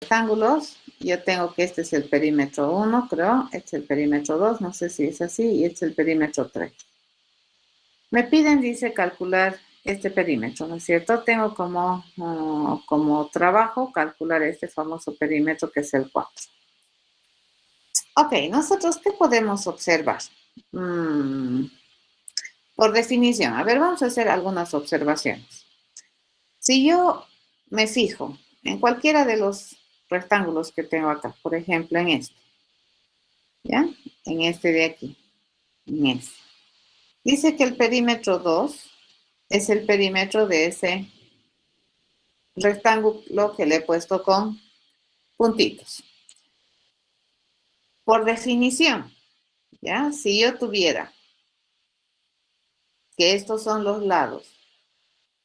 rectángulos. Yo tengo que este es el perímetro 1, creo. Este es el perímetro 2, no sé si es así. Y este es el perímetro 3. Me piden, dice, calcular este perímetro, ¿no es cierto? Tengo como trabajo calcular este famoso perímetro que es el 4. Ok, nosotros, ¿qué podemos observar? Por definición, a ver, vamos a hacer algunas observaciones. Si yo me fijo en cualquiera de los rectángulos que tengo acá, por ejemplo, en este, ¿ya? En este de aquí, en este. Dice que el perímetro 2 es el perímetro de ese rectángulo que le he puesto con puntitos. Por definición, ¿ya? Si yo tuviera que estos son los lados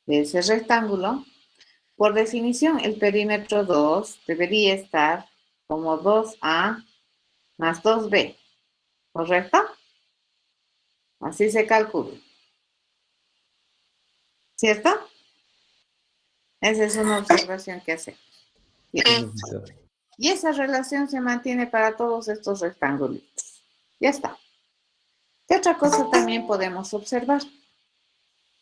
de ese rectángulo, por definición el perímetro 2 debería estar como 2A más 2B, ¿correcto? Así se calcula, ¿cierto? Esa es una observación que hacemos. Bien. Y esa relación se mantiene para todos estos rectángulos. Ya está. ¿Qué otra cosa también podemos observar?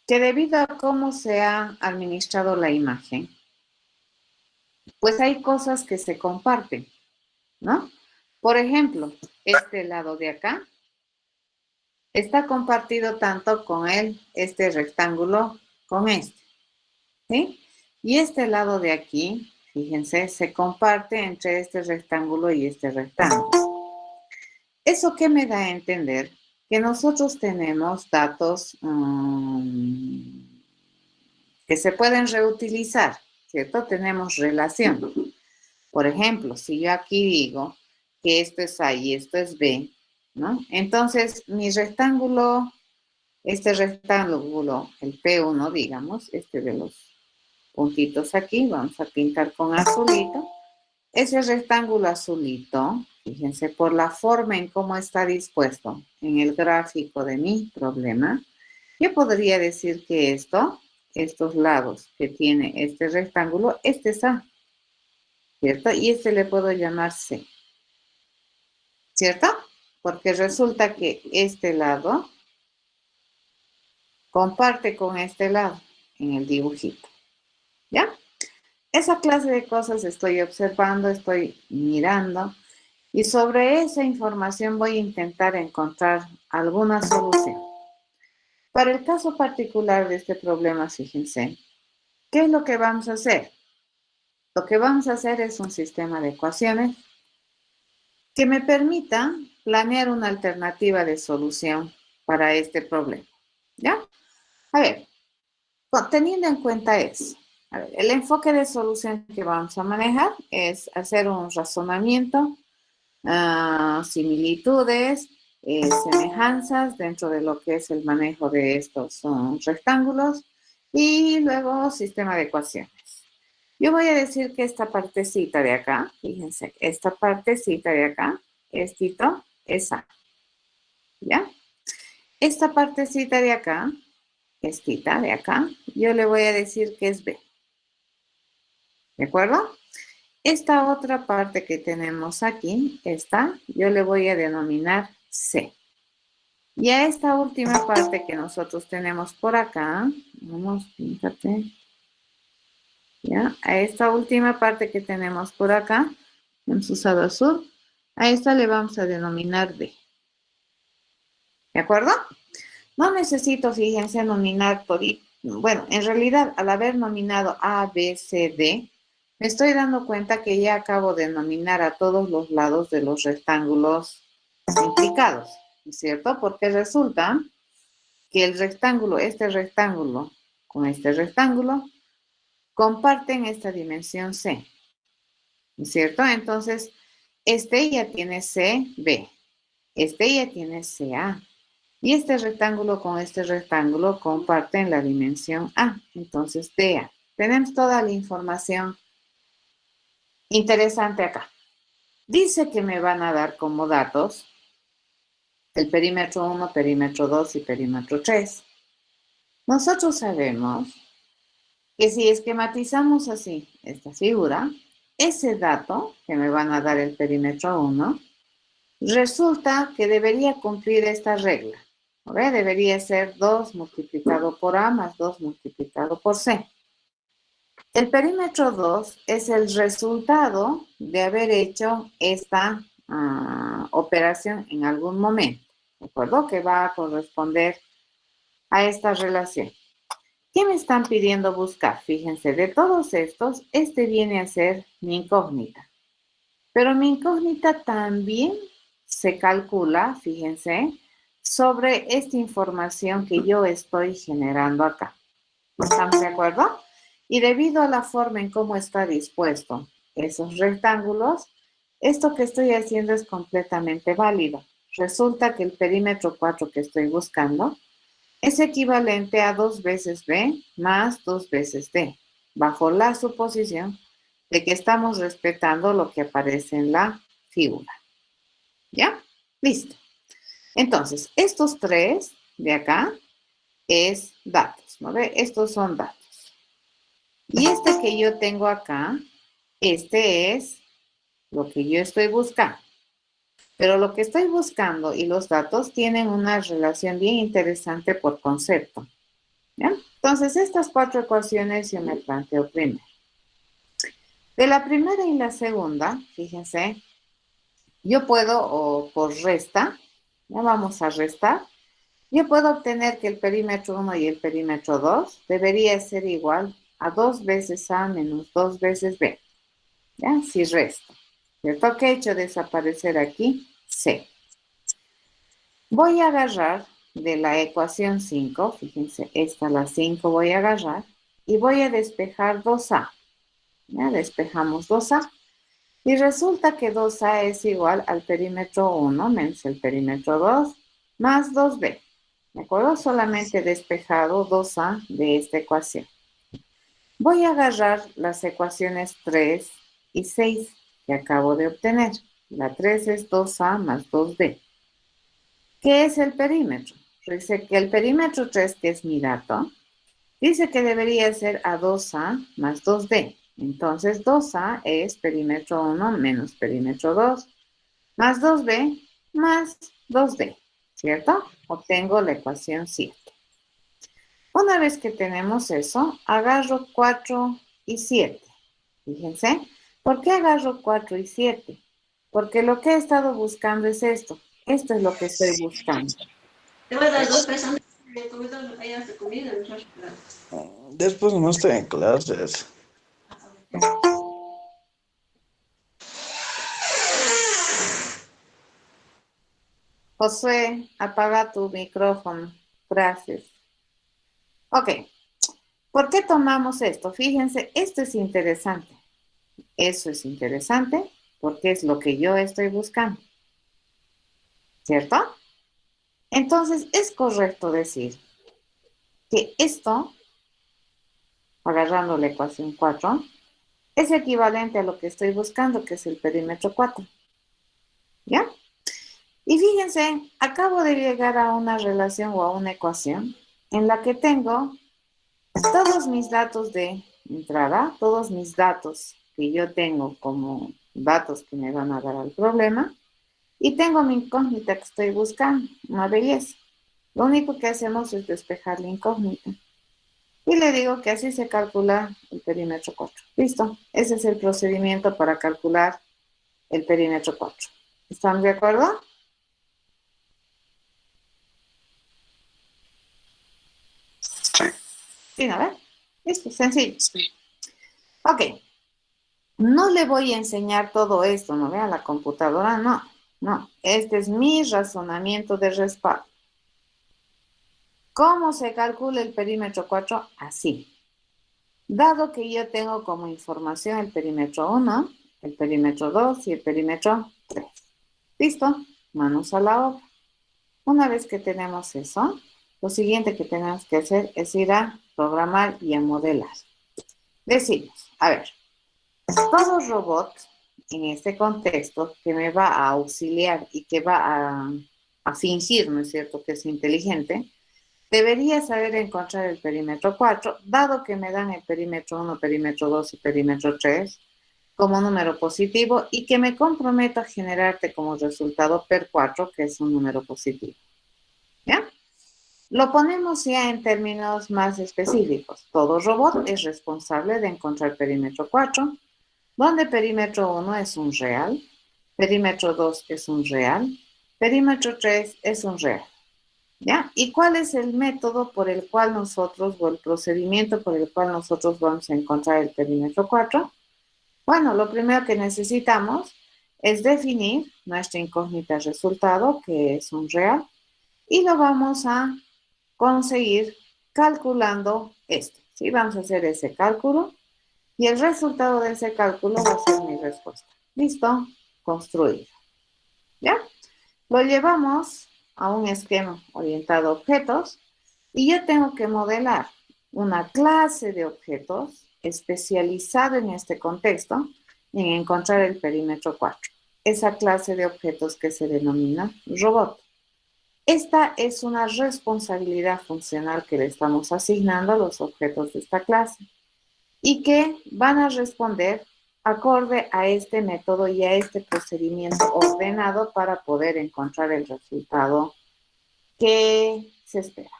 Que debido a cómo se ha administrado la imagen, pues hay cosas que se comparten, ¿no? Por ejemplo, este lado de acá está compartido tanto con este rectángulo, con este, ¿sí? Y este lado de aquí, fíjense, se comparte entre este rectángulo y este rectángulo. ¿Eso qué me da a entender? Que nosotros tenemos datos que se pueden reutilizar, ¿cierto? Tenemos relación. Por ejemplo, si yo aquí digo que esto es A y esto es B, ¿no? Entonces, mi rectángulo, este rectángulo, el P1, digamos, este de los puntitos aquí, vamos a pintar con azulito. Ese rectángulo azulito, fíjense, por la forma en cómo está dispuesto en el gráfico de mi problema, yo podría decir que estos lados que tiene este rectángulo, este es A, ¿cierto? Y este le puedo llamar C, ¿cierto? Porque resulta que este lado comparte con este lado en el dibujito, ¿ya? Esa clase de cosas estoy observando, estoy mirando y sobre esa información voy a intentar encontrar alguna solución. Para el caso particular de este problema, fíjense, ¿qué es lo que vamos a hacer? Lo que vamos a hacer es un sistema de ecuaciones que me permita planear una alternativa de solución para este problema, ¿ya? A ver, teniendo en cuenta eso, a ver, el enfoque de solución que vamos a manejar es hacer un razonamiento, similitudes, semejanzas dentro de lo que es el manejo de estos rectángulos y luego sistema de ecuaciones. Yo voy a decir que esta partecita de acá, fíjense, esta partecita de acá, estito, es A, ¿ya? Esta partecita de acá, estita de acá, yo le voy a decir que es B, ¿de acuerdo? Esta otra parte que tenemos aquí, esta, yo le voy a denominar C. Y a esta última parte que nosotros tenemos por acá, vamos, fíjate, ¿ya? A esta última parte que tenemos por acá, hemos usado azul, a esta le vamos a denominar D. ¿De acuerdo? No necesito, fíjense, nominar todo. Bueno, en realidad, al haber nominado A, B, C, D, me estoy dando cuenta que ya acabo de nominar a todos los lados de los rectángulos implicados, ¿no es cierto? Porque resulta que el rectángulo, este rectángulo con este rectángulo, comparten esta dimensión C, ¿no es cierto? Entonces, este ya tiene CB, este ya tiene CA, y este rectángulo con este rectángulo comparten la dimensión A, entonces DA. Tenemos toda la información interesante acá. Dice que me van a dar como datos el perímetro 1, perímetro 2 y perímetro 3. Nosotros sabemos que si esquematizamos así esta figura, ese dato que me van a dar el perímetro 1, resulta que debería cumplir esta regla. ¿Okay? Debería ser 2 multiplicado por A más 2 multiplicado por C. El perímetro 2 es el resultado de haber hecho esta operación en algún momento. ¿De acuerdo? Que va a corresponder a esta relación. ¿Qué me están pidiendo buscar? Fíjense, de todos estos, este viene a ser mi incógnita. Pero mi incógnita también se calcula, fíjense, sobre esta información que yo estoy generando acá. ¿Estamos de acuerdo? Y debido a la forma en cómo está dispuesto esos rectángulos, esto que estoy haciendo es completamente válido. Resulta que el perímetro 4 que estoy buscando es equivalente a 2 veces B más 2 veces D, bajo la suposición de que estamos respetando lo que aparece en la figura. ¿Ya? Listo. Entonces, estos tres de acá es datos, ¿no ve? Estos son datos. Y este que yo tengo acá, este es lo que yo estoy buscando. Pero lo que estoy buscando y los datos tienen una relación bien interesante por concepto. ¿Ya? Entonces, estas 4 ecuaciones yo me planteo primero. De la primera y la segunda, fíjense, yo puedo, o por resta, ya vamos a restar, yo puedo obtener que el perímetro 1 y el perímetro 2 debería ser igual a 2 veces A menos 2 veces B. ¿Ya? Si resto. ¿Cierto? ¿Qué he hecho desaparecer aquí? C. Voy a agarrar de la ecuación 5, fíjense, esta la 5 voy a agarrar, y voy a despejar 2A. ¿Ya? Despejamos 2A. Y resulta que 2A es igual al perímetro 1 menos el perímetro 2 más 2B. ¿De acuerdo? Solamente he despejado 2A de esta ecuación. Voy a agarrar las ecuaciones 3 y 6 que acabo de obtener. La 3 es 2A más 2B. ¿Qué es el perímetro? Dice que el perímetro 3, que es mi dato, dice que debería ser a 2A más 2D. Entonces, 2A es perímetro 1 menos perímetro 2, más 2B más 2D, ¿cierto? Obtengo la ecuación 7. Una vez que tenemos eso, agarro 4 y 7. Fíjense, ¿por qué agarro 4 y 7? Porque lo que he estado buscando es esto. Esto es lo que estoy buscando. Te voy a dar 2 pesos. Hayas comido. Después no estoy en clases. Josué, apaga tu micrófono. Gracias. Ok. ¿Por qué tomamos esto? Fíjense, esto es interesante. Eso es interesante porque es lo que yo estoy buscando. ¿Cierto? Entonces, es correcto decir que esto, agarrando la ecuación 4, es equivalente a lo que estoy buscando, que es el perímetro 4. ¿Ya? Y fíjense, acabo de llegar a una relación o a una ecuación en la que tengo todos mis datos de entrada, todos mis datos que yo tengo como datos que me van a dar al problema, y tengo mi incógnita que estoy buscando, una belleza. Lo único que hacemos es despejar la incógnita. Y le digo que así se calcula el perímetro 4. Listo, ese es el procedimiento para calcular el perímetro 4. ¿Están de acuerdo? Sí, ¿no ven? Listo, sencillo. Ok. No le voy a enseñar todo esto, ¿no ve? A la computadora, no. No, este es mi razonamiento de respaldo. ¿Cómo se calcula el perímetro 4? Así. Dado que yo tengo como información el perímetro 1, el perímetro 2 y el perímetro 3. ¿Listo? Manos a la obra. Una vez que tenemos eso, lo siguiente que tenemos que hacer es ir a programar y a modelar. Decimos, a ver, todo robot en este contexto que me va a auxiliar y que va a fingir, ¿no es cierto?, que es inteligente, debería saber encontrar el perímetro 4, dado que me dan el perímetro 1, perímetro 2 y perímetro 3, como número positivo y que me comprometo a generarte como resultado PER 4, que es un número positivo. ¿Ya? Lo ponemos ya en términos más específicos. Todo robot es responsable de encontrar perímetro 4, donde perímetro 1 es un real, perímetro 2 es un real, perímetro 3 es un real. ¿Ya? ¿Y cuál es el método por el cual nosotros, o el procedimiento por el cual nosotros vamos a encontrar el perímetro 4? Bueno, lo primero que necesitamos es definir nuestra incógnita resultado, que es un real, y lo vamos a conseguir calculando esto. ¿Sí? Vamos a hacer ese cálculo y el resultado de ese cálculo va a ser mi respuesta. ¿Listo? Construido. ¿Ya? Lo llevamos a un esquema orientado a objetos y yo tengo que modelar una clase de objetos especializada en este contexto en encontrar el perímetro 4. Esa clase de objetos que se denomina robot. Esta es una responsabilidad funcional que le estamos asignando a los objetos de esta clase y que van a responder acorde a este método y a este procedimiento ordenado para poder encontrar el resultado que se espera.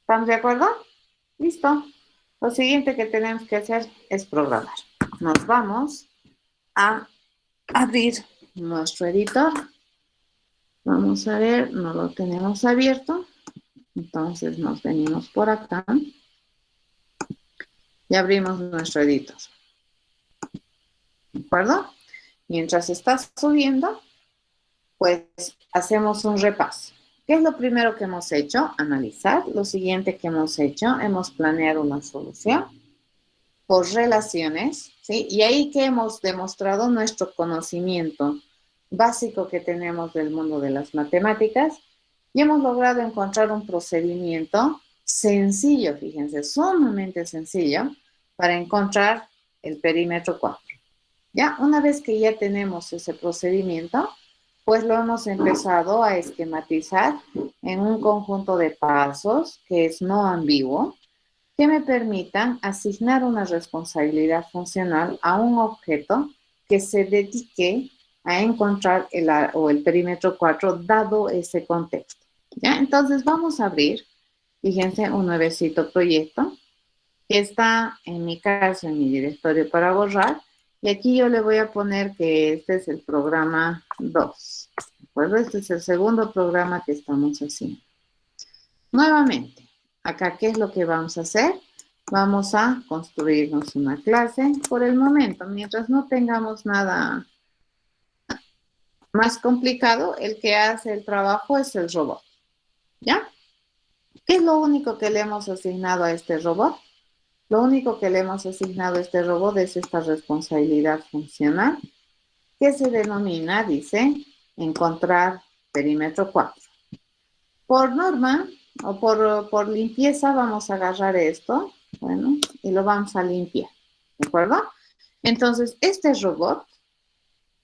¿Estamos de acuerdo? Listo. Lo siguiente que tenemos que hacer es programar. Nos vamos a abrir nuestro editor. Vamos a ver, no lo tenemos abierto. Entonces nos venimos por acá y abrimos nuestro editor. ¿De acuerdo? Mientras está subiendo, pues hacemos un repaso. ¿Qué es lo primero que hemos hecho? Analizar. Lo siguiente que hemos hecho, hemos planeado una solución por relaciones, ¿sí? Y ahí que hemos demostrado nuestro conocimiento básico que tenemos del mundo de las matemáticas y hemos logrado encontrar un procedimiento sencillo, fíjense, sumamente sencillo para encontrar el perímetro 4. Ya, una vez que ya tenemos ese procedimiento, pues lo hemos empezado a esquematizar en un conjunto de pasos que es no ambiguo, que me permitan asignar una responsabilidad funcional a un objeto que se dedique a encontrar el perímetro 4 dado ese contexto. ¿Ya? Entonces vamos a abrir, fíjense, un nuevecito proyecto que está en mi caso en mi directorio para borrar y aquí yo le voy a poner que este es el programa 2. ¿De acuerdo? Este es el segundo programa que estamos haciendo. Nuevamente, acá, ¿qué es lo que vamos a hacer? Vamos a construirnos una clase por el momento. Mientras no tengamos nada más complicado, el que hace el trabajo es el robot. ¿Ya? ¿Qué es lo único que le hemos asignado a este robot? Lo único que le hemos asignado a este robot es esta responsabilidad funcional que se denomina, dice, encontrar perímetro 4. Por norma o por limpieza vamos a agarrar esto, bueno, y lo vamos a limpiar, ¿de acuerdo? Entonces, este robot,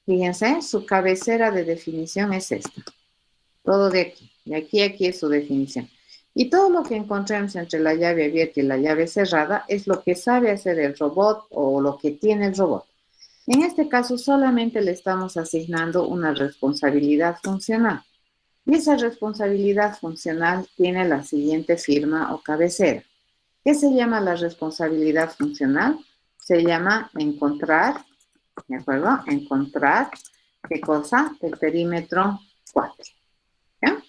fíjense, su cabecera de definición es esta. Todo de aquí, y aquí es su definición. Y todo lo que encontremos entre la llave abierta y la llave cerrada es lo que sabe hacer el robot o lo que tiene el robot. En este caso, solamente le estamos asignando una responsabilidad funcional. Y esa responsabilidad funcional tiene la siguiente firma o cabecera. ¿Qué se llama la responsabilidad funcional? Se llama encontrar, ¿de acuerdo? Encontrar, ¿qué cosa? El perímetro 4. ¿Ya?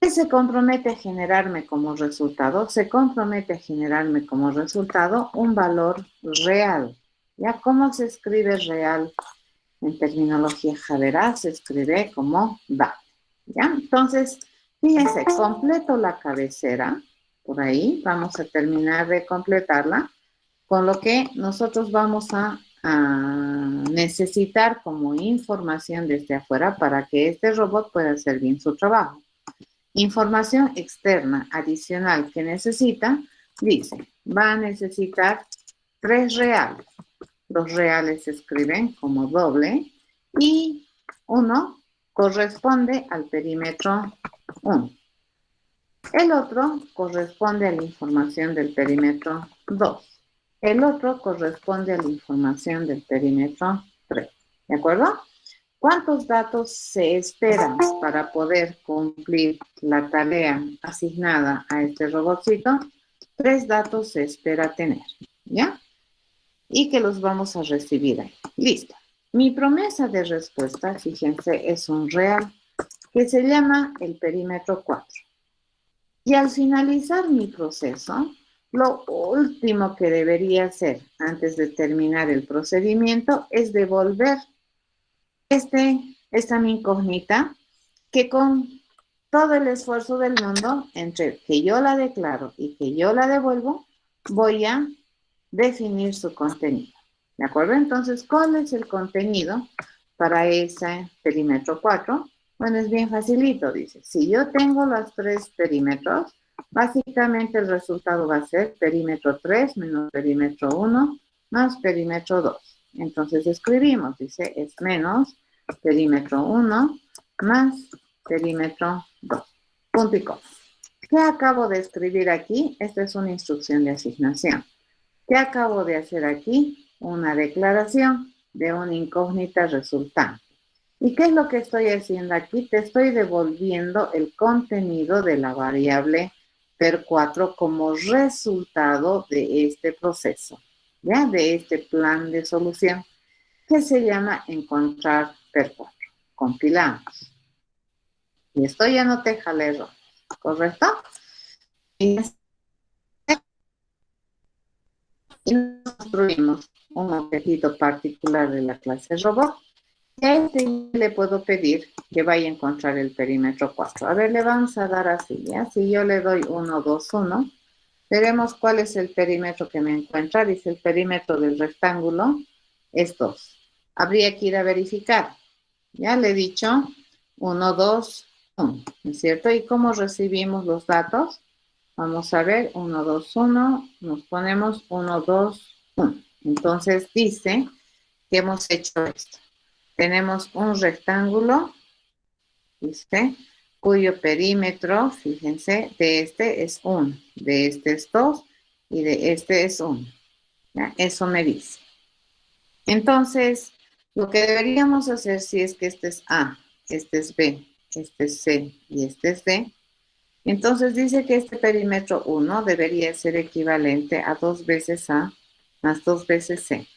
¿Qué se compromete a generarme como resultado? Se compromete a generarme como resultado un valor real. ¿Ya? ¿Cómo se escribe real? En terminología Javerá se escribe como da. ¿Ya? Entonces, fíjense, completo la cabecera. Por ahí vamos a terminar de completarla. Con lo que nosotros vamos a necesitar como información desde afuera para que este robot pueda hacer bien su trabajo. Información externa adicional que necesita, dice, va a necesitar 3 reales. Los reales se escriben como doble y 1 corresponde al perímetro 1. El otro corresponde a la información del perímetro 2. El otro corresponde a la información del perímetro 3. ¿De acuerdo? ¿Cuántos datos se esperan para poder cumplir la tarea asignada a este robotcito? 3 datos se espera tener, ¿ya? Y que los vamos a recibir ahí. Listo. Mi promesa de respuesta, fíjense, es un real que se llama el perímetro 4. Y al finalizar mi proceso, lo último que debería hacer antes de terminar el procedimiento es devolver esta mi incógnita que con todo el esfuerzo del mundo, entre que yo la declaro y que yo la devuelvo, voy a definir su contenido. ¿De acuerdo? Entonces, ¿cuál es el contenido para ese perímetro 4? Bueno, es bien facilito, dice. Si yo tengo los 3 perímetros, básicamente el resultado va a ser perímetro 3 menos perímetro 1 más perímetro 2. Entonces escribimos, dice, es menos perímetro 1 más perímetro 2. Punto y coma. ¿Qué acabo de escribir aquí? Esta es una instrucción de asignación. ¿Qué acabo de hacer aquí? Una declaración de una incógnita resultante. ¿Y qué es lo que estoy haciendo aquí? Te estoy devolviendo el contenido de la variable PER4 como resultado de este proceso, ¿ya? De este plan de solución que se llama encontrar PER4. Compilamos. Y esto ya no te jala error, ¿correcto? Y construimos un objeto particular de la clase robot. Y a este le puedo pedir que vaya a encontrar el perímetro 4. A ver, le vamos a dar así, ¿ya? Si yo le doy 1, 2, 1, veremos cuál es el perímetro que me encuentra. Dice el perímetro del rectángulo es 2. Habría que ir a verificar. Ya le he dicho 1, 2, 1, ¿no es cierto? ¿Y cómo recibimos los datos? Vamos a ver, 1, 2, 1, nos ponemos 1, 2, 1. Entonces dice que hemos hecho esto. Tenemos un rectángulo, ¿viste? Cuyo perímetro, fíjense, de este es 1, de este es 2 y de este es 1. ¿Ya? Eso me dice. Entonces, lo que deberíamos hacer si es que este es A, este es B, este es C y este es D, entonces dice que este perímetro 1 debería ser equivalente a 2 veces A más 2 veces C,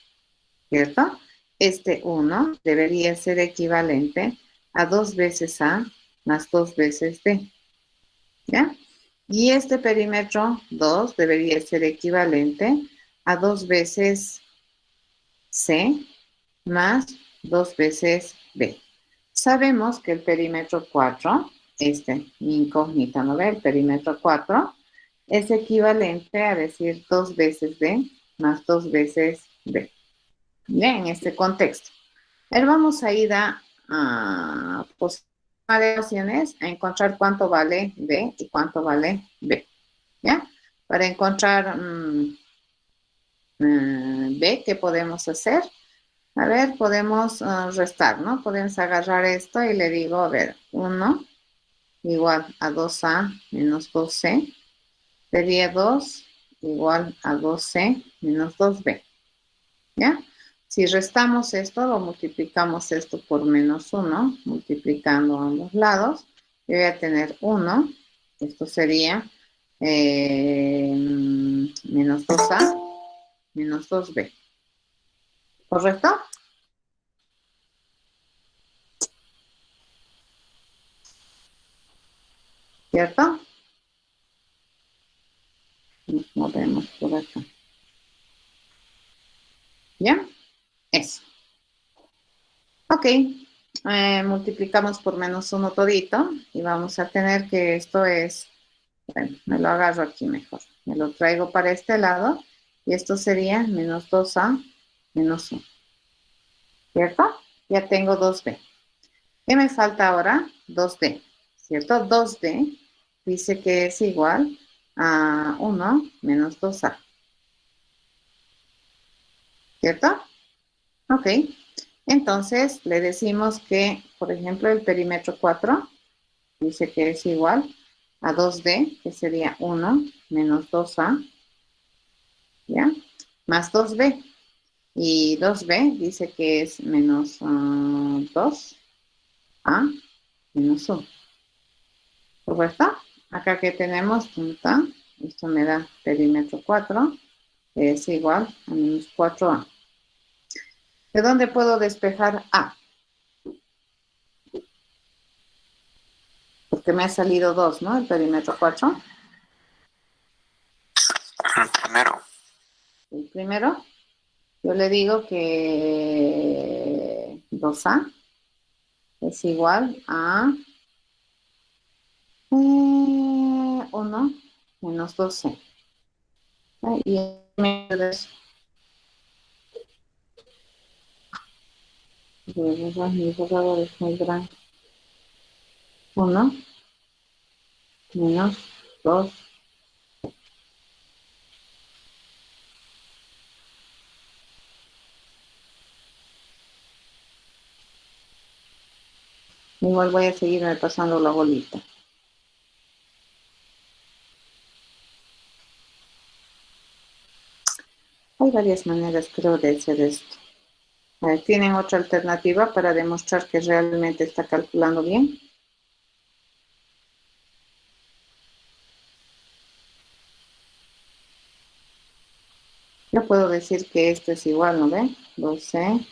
¿cierto? Este 1 debería ser equivalente a 2 veces A más 2 veces D, ¿ya? Y este perímetro 2 debería ser equivalente a 2 veces C más 2 veces B. Sabemos que el perímetro 4, mi incógnita, ¿no ve? El perímetro 4 es equivalente a decir 2 veces D más 2 veces B. Bien, en este contexto. Ahora vamos a ir a opciones a encontrar cuánto vale B y cuánto vale B. ¿Ya? Para encontrar B, ¿qué podemos hacer? A ver, podemos restar, ¿no? Podemos agarrar esto y le digo, a ver, 1 igual a 2A menos 2C. Sería 2 igual a 2C menos 2B. ¿Ya? Si restamos esto, lo multiplicamos esto por menos 1, multiplicando ambos lados. Yo voy a tener 1. Esto sería menos 2A menos 2B. ¿Correcto? ¿Cierto? Nos movemos por acá. ¿Ya? Eso. Ok. Multiplicamos por menos 1 todito y vamos a tener que esto es, bueno, me lo agarro aquí mejor. Me lo traigo para este lado y esto sería menos 2A menos 1. ¿Cierto? Ya tengo 2B. ¿Qué me falta ahora? 2D. ¿Cierto? 2D dice que es igual a 1 menos 2A. ¿Cierto? Ok. Entonces, le decimos que, por ejemplo, el perímetro 4 dice que es igual a 2D, que sería 1 menos 2A, ¿ya? más 2b. Y 2b dice que es menos 2a menos 1. ¿Correcto? Acá que tenemos punta, esto me da perímetro 4, es igual a menos 4a. ¿De dónde puedo despejar a? Porque me ha salido 2, ¿no? El perímetro 4. El primero. El primero, yo le digo que 2a es igual a 1 menos 12. Y en medio de eso, mi borrador es muy grande. 1 menos 2. Igual voy a seguirme pasando la bolita. Hay varias maneras, creo, de hacer esto. ¿Tienen otra alternativa para demostrar que realmente está calculando bien? Yo puedo decir que esto es igual, ¿no ven? 2c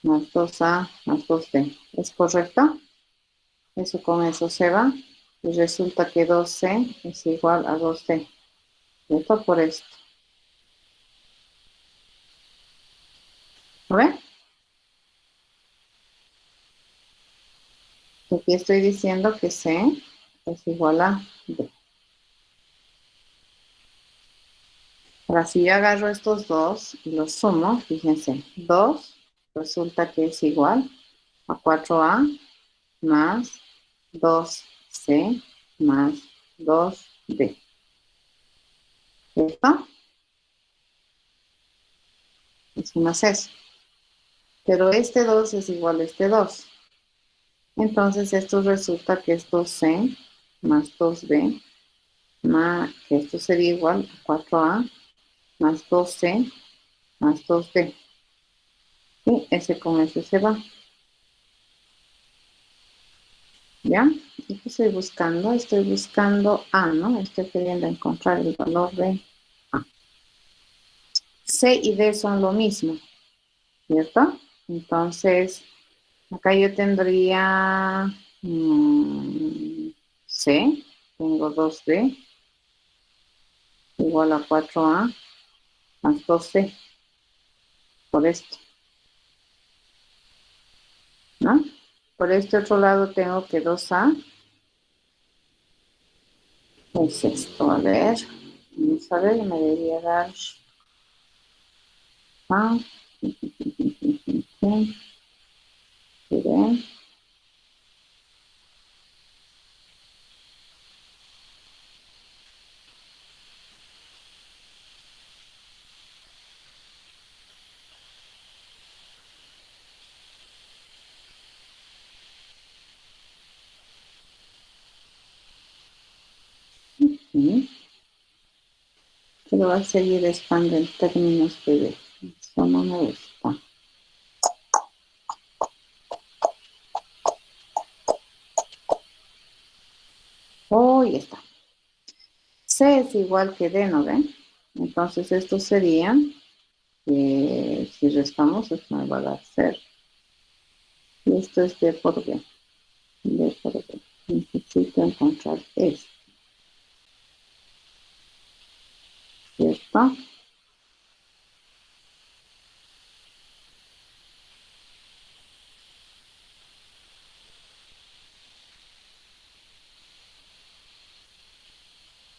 más 2a más 2b. ¿Es correcto? Eso con eso se va. Y resulta que 2c es igual a 2d. Esto por esto. ¿Lo ven? Aquí estoy diciendo que c es igual a d. Ahora, si yo agarro estos dos y los sumo, fíjense, 2 resulta que es igual a 4a más 2c más 2d. ¿Cierto? Es más eso. Pero este 2 es igual a este 2. Entonces esto resulta que es 2c más 2b, más, que esto sería igual a 4a más 2c más 2d. Y ese con ese se va. ¿Ya? ¿Y qué estoy buscando? Estoy buscando A, ¿no? Estoy queriendo encontrar el valor de A. C y D son lo mismo, ¿cierto? Entonces, acá yo tendría C, tengo 2D, igual a 4A más 2C, por esto, ¿no? Por este otro lado tengo que 2A es esto, a ver, vamos a ver, me debería dar A, bien. Pero va a seguir estando en términos de eso no me gusta. Oh, ya está. C es igual que D, ¿no ven? Entonces esto sería, si restamos, esto me va a dar 0. Y esto es D por B. D por B. Necesito encontrar esto. ¿Cierto?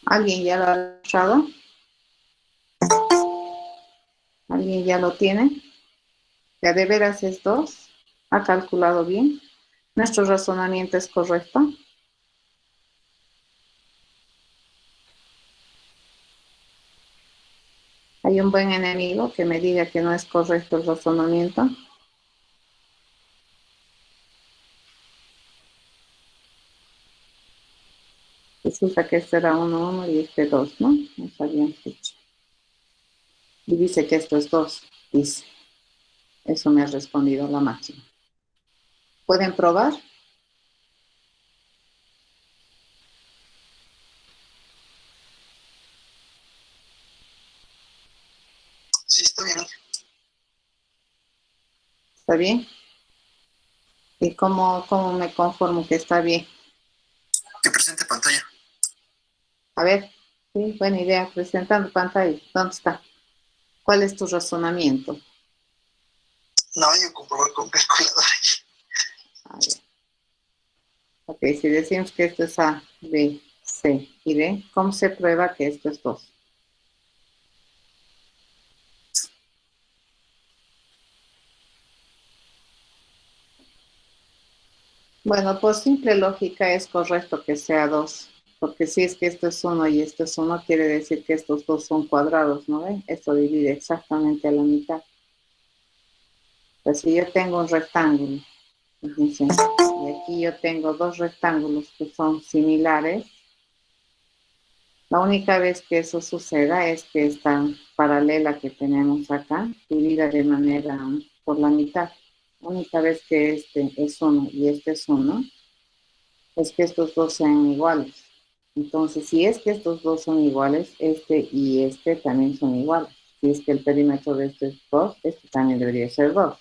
¿Alguien ya lo ha agarrado? ¿Alguien ya lo tiene? ¿Ya de veras es 2? ¿Ha calculado bien? ¿Nuestro razonamiento es correcto? ¿Hay un buen enemigo que me diga que no es correcto el razonamiento? Resulta que este era 1, 1 y este 2, ¿no? Nos habían dicho. Y dice que esto es 2. Dice. Eso me ha respondido la máquina. ¿Pueden probar? Sí, está bien. ¿Está bien? ¿Y cómo me conformo que está bien? Que presente pantalla. A ver, sí, buena idea. Presentando pantalla. ¿Dónde está? ¿Cuál es tu razonamiento? No, hay que comprobar con calculadora. A ver. Ok, si decimos que esto es A, B, C y D, ¿cómo se prueba que esto es 2? Bueno, por simple lógica es correcto que sea 2, porque si es que esto es 1 y esto es 1, quiere decir que estos dos son cuadrados, ¿no ven? Esto divide exactamente a la mitad. Pues si yo tengo un rectángulo, fíjense, y aquí yo tengo dos rectángulos que son similares, la única vez que eso suceda es que esta paralela que tenemos acá divida de manera por la mitad. La única vez que este es 1 y este es 1 es que estos dos sean iguales. Entonces, si es que estos dos son iguales, este y este también son iguales. Si es que el perímetro de este es 2, este también debería ser 2,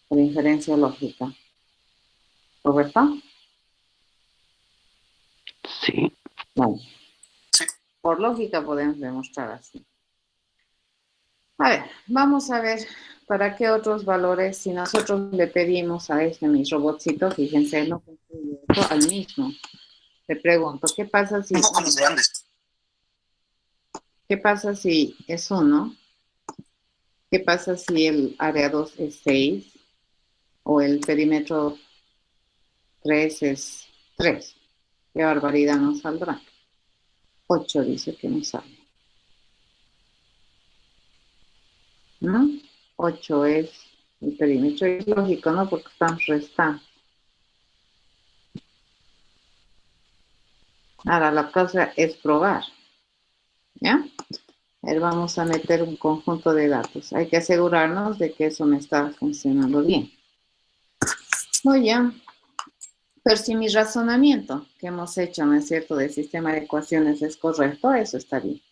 por inferencia lógica. ¿Correcto? Sí. Vale. Sí. Por lógica podemos demostrar así. A ver, vamos a ver para qué otros valores, si nosotros le pedimos a este mi robotcito, fíjense, no construye esto al mismo. Le pregunto, ¿qué pasa si, Un poco más grandes. qué pasa si es 1? ¿Qué pasa si el área 2 es 6? O el perímetro 3 es 3? ¿Qué barbaridad nos saldrá? 8 dice que nos sale. ¿No? 8 es el perímetro. Es lógico, ¿no? Porque estamos restando. Ahora la cosa es probar. ¿Ya? A ver, vamos a meter un conjunto de datos. Hay que asegurarnos de que eso me está funcionando bien. Muy bien. Pero si mi razonamiento que hemos hecho, ¿no es cierto?, del sistema de ecuaciones es correcto, eso está bien.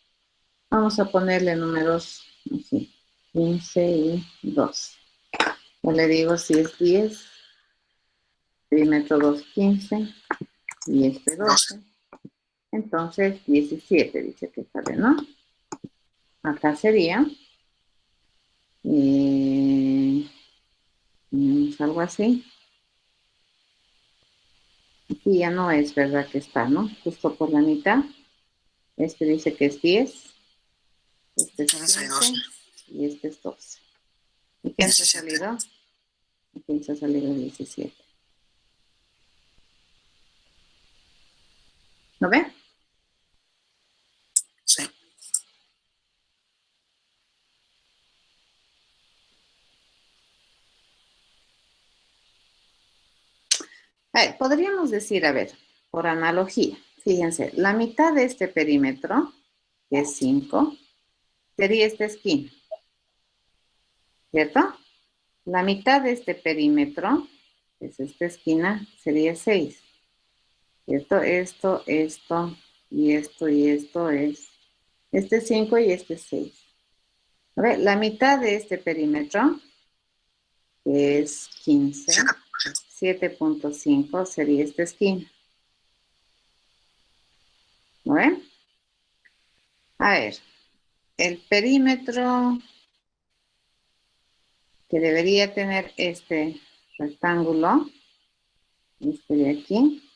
Vamos a ponerle números así, 15 y 2. Yo le digo si es 10, perímetro 2, 15 y este 12. Entonces 17 dice que sale, ¿no? Acá sería algo así. Aquí ya no es verdad que está, ¿no? Justo por la mitad. Este dice que es 10. Este es 15 y este es 12. ¿Y quién se ha salido? ¿Quién se ha salido 17? ¿Lo ve? Sí. A ver, podríamos decir, a ver, por analogía, fíjense, la mitad de este perímetro, que es 5, sería esta esquina, ¿cierto? La mitad de este perímetro, que es esta esquina, sería 6, ¿cierto? Esto y esto y esto es, este es 5 y este es 6. A ver, la mitad de este perímetro, que es 15, 7.5 sería esta esquina. ¿No ven? A ver, el perímetro que debería tener este rectángulo, este de aquí,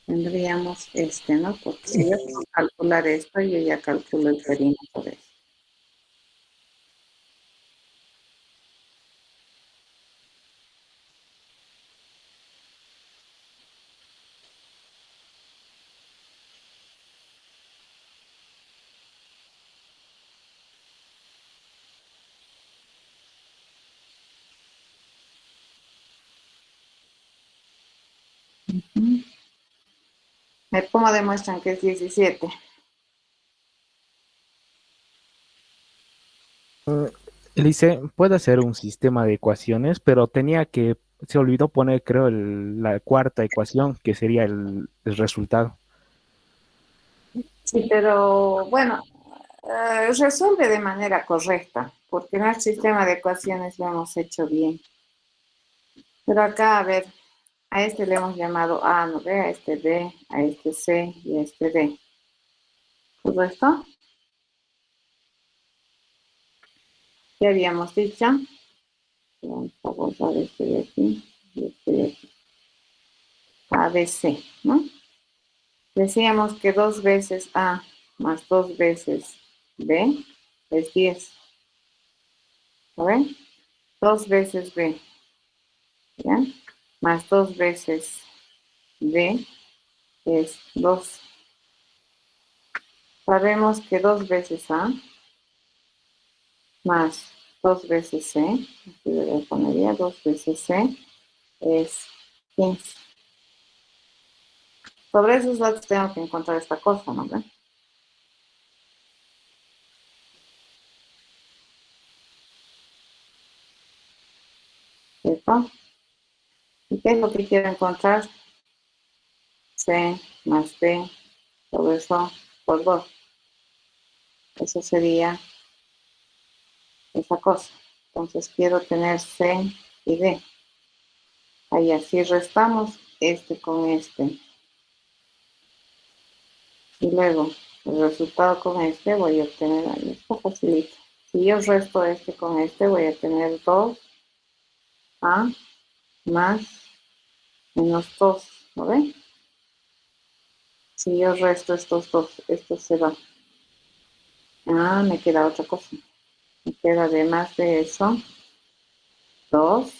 tendríamos este, ¿no? Porque si yo quiero calcular esto, yo ya calculo el perímetro de esto. Ujú. ¿Cómo demuestran que es 17? Dice, puede hacer un sistema de ecuaciones, pero se olvidó poner, creo, la cuarta ecuación, que sería el resultado. Sí, pero bueno, resuelve de manera correcta, porque en el sistema de ecuaciones lo hemos hecho bien. Pero acá, a ver, a este le hemos llamado A, ¿no ve? A este B, a este C y a este D. ¿Todo esto? ¿Qué habíamos dicho? Vamos a borrar este de aquí y este de aquí. A, B, C, ¿no? Decíamos que 2 veces A más 2 veces B es 10. ¿Lo ven? 2 veces B, ¿ya? Más 2 veces D es 2. Sabemos que 2 veces A más 2 veces C, aquí le ponería 2 veces C, es 15. Sobre esos datos tengo que encontrar esta cosa, ¿no? ¿Cierto? ¿Y qué es lo que quiero encontrar? C más D, todo eso por 2. Eso sería esa cosa. Entonces quiero tener C y D. Ahí así restamos este con este. Y luego el resultado con este voy a obtener, ahí está facilito. Si yo resto este con este voy a tener 2A más menos 2. ¿Lo ven? Si yo resto estos dos, esto se va. Ah, me queda otra cosa. Me queda además de eso 2,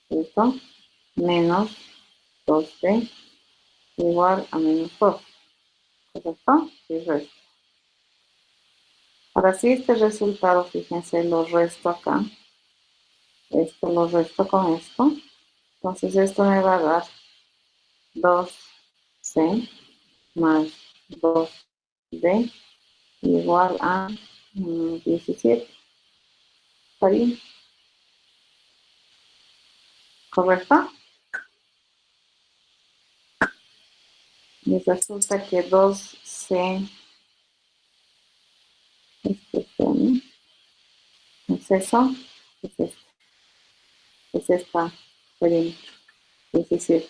¿listo? Menos 2B igual a menos 2. ¿Correcto? Y resto. Ahora sí, este resultado, fíjense, lo resto acá. Esto lo resto con esto. Entonces esto me va a dar 2C más 2D igual a 17. ¿Está bien? ¿Correcto? Y resulta que 2C ¿no? Es eso, es esto, es esta perímetro, 17.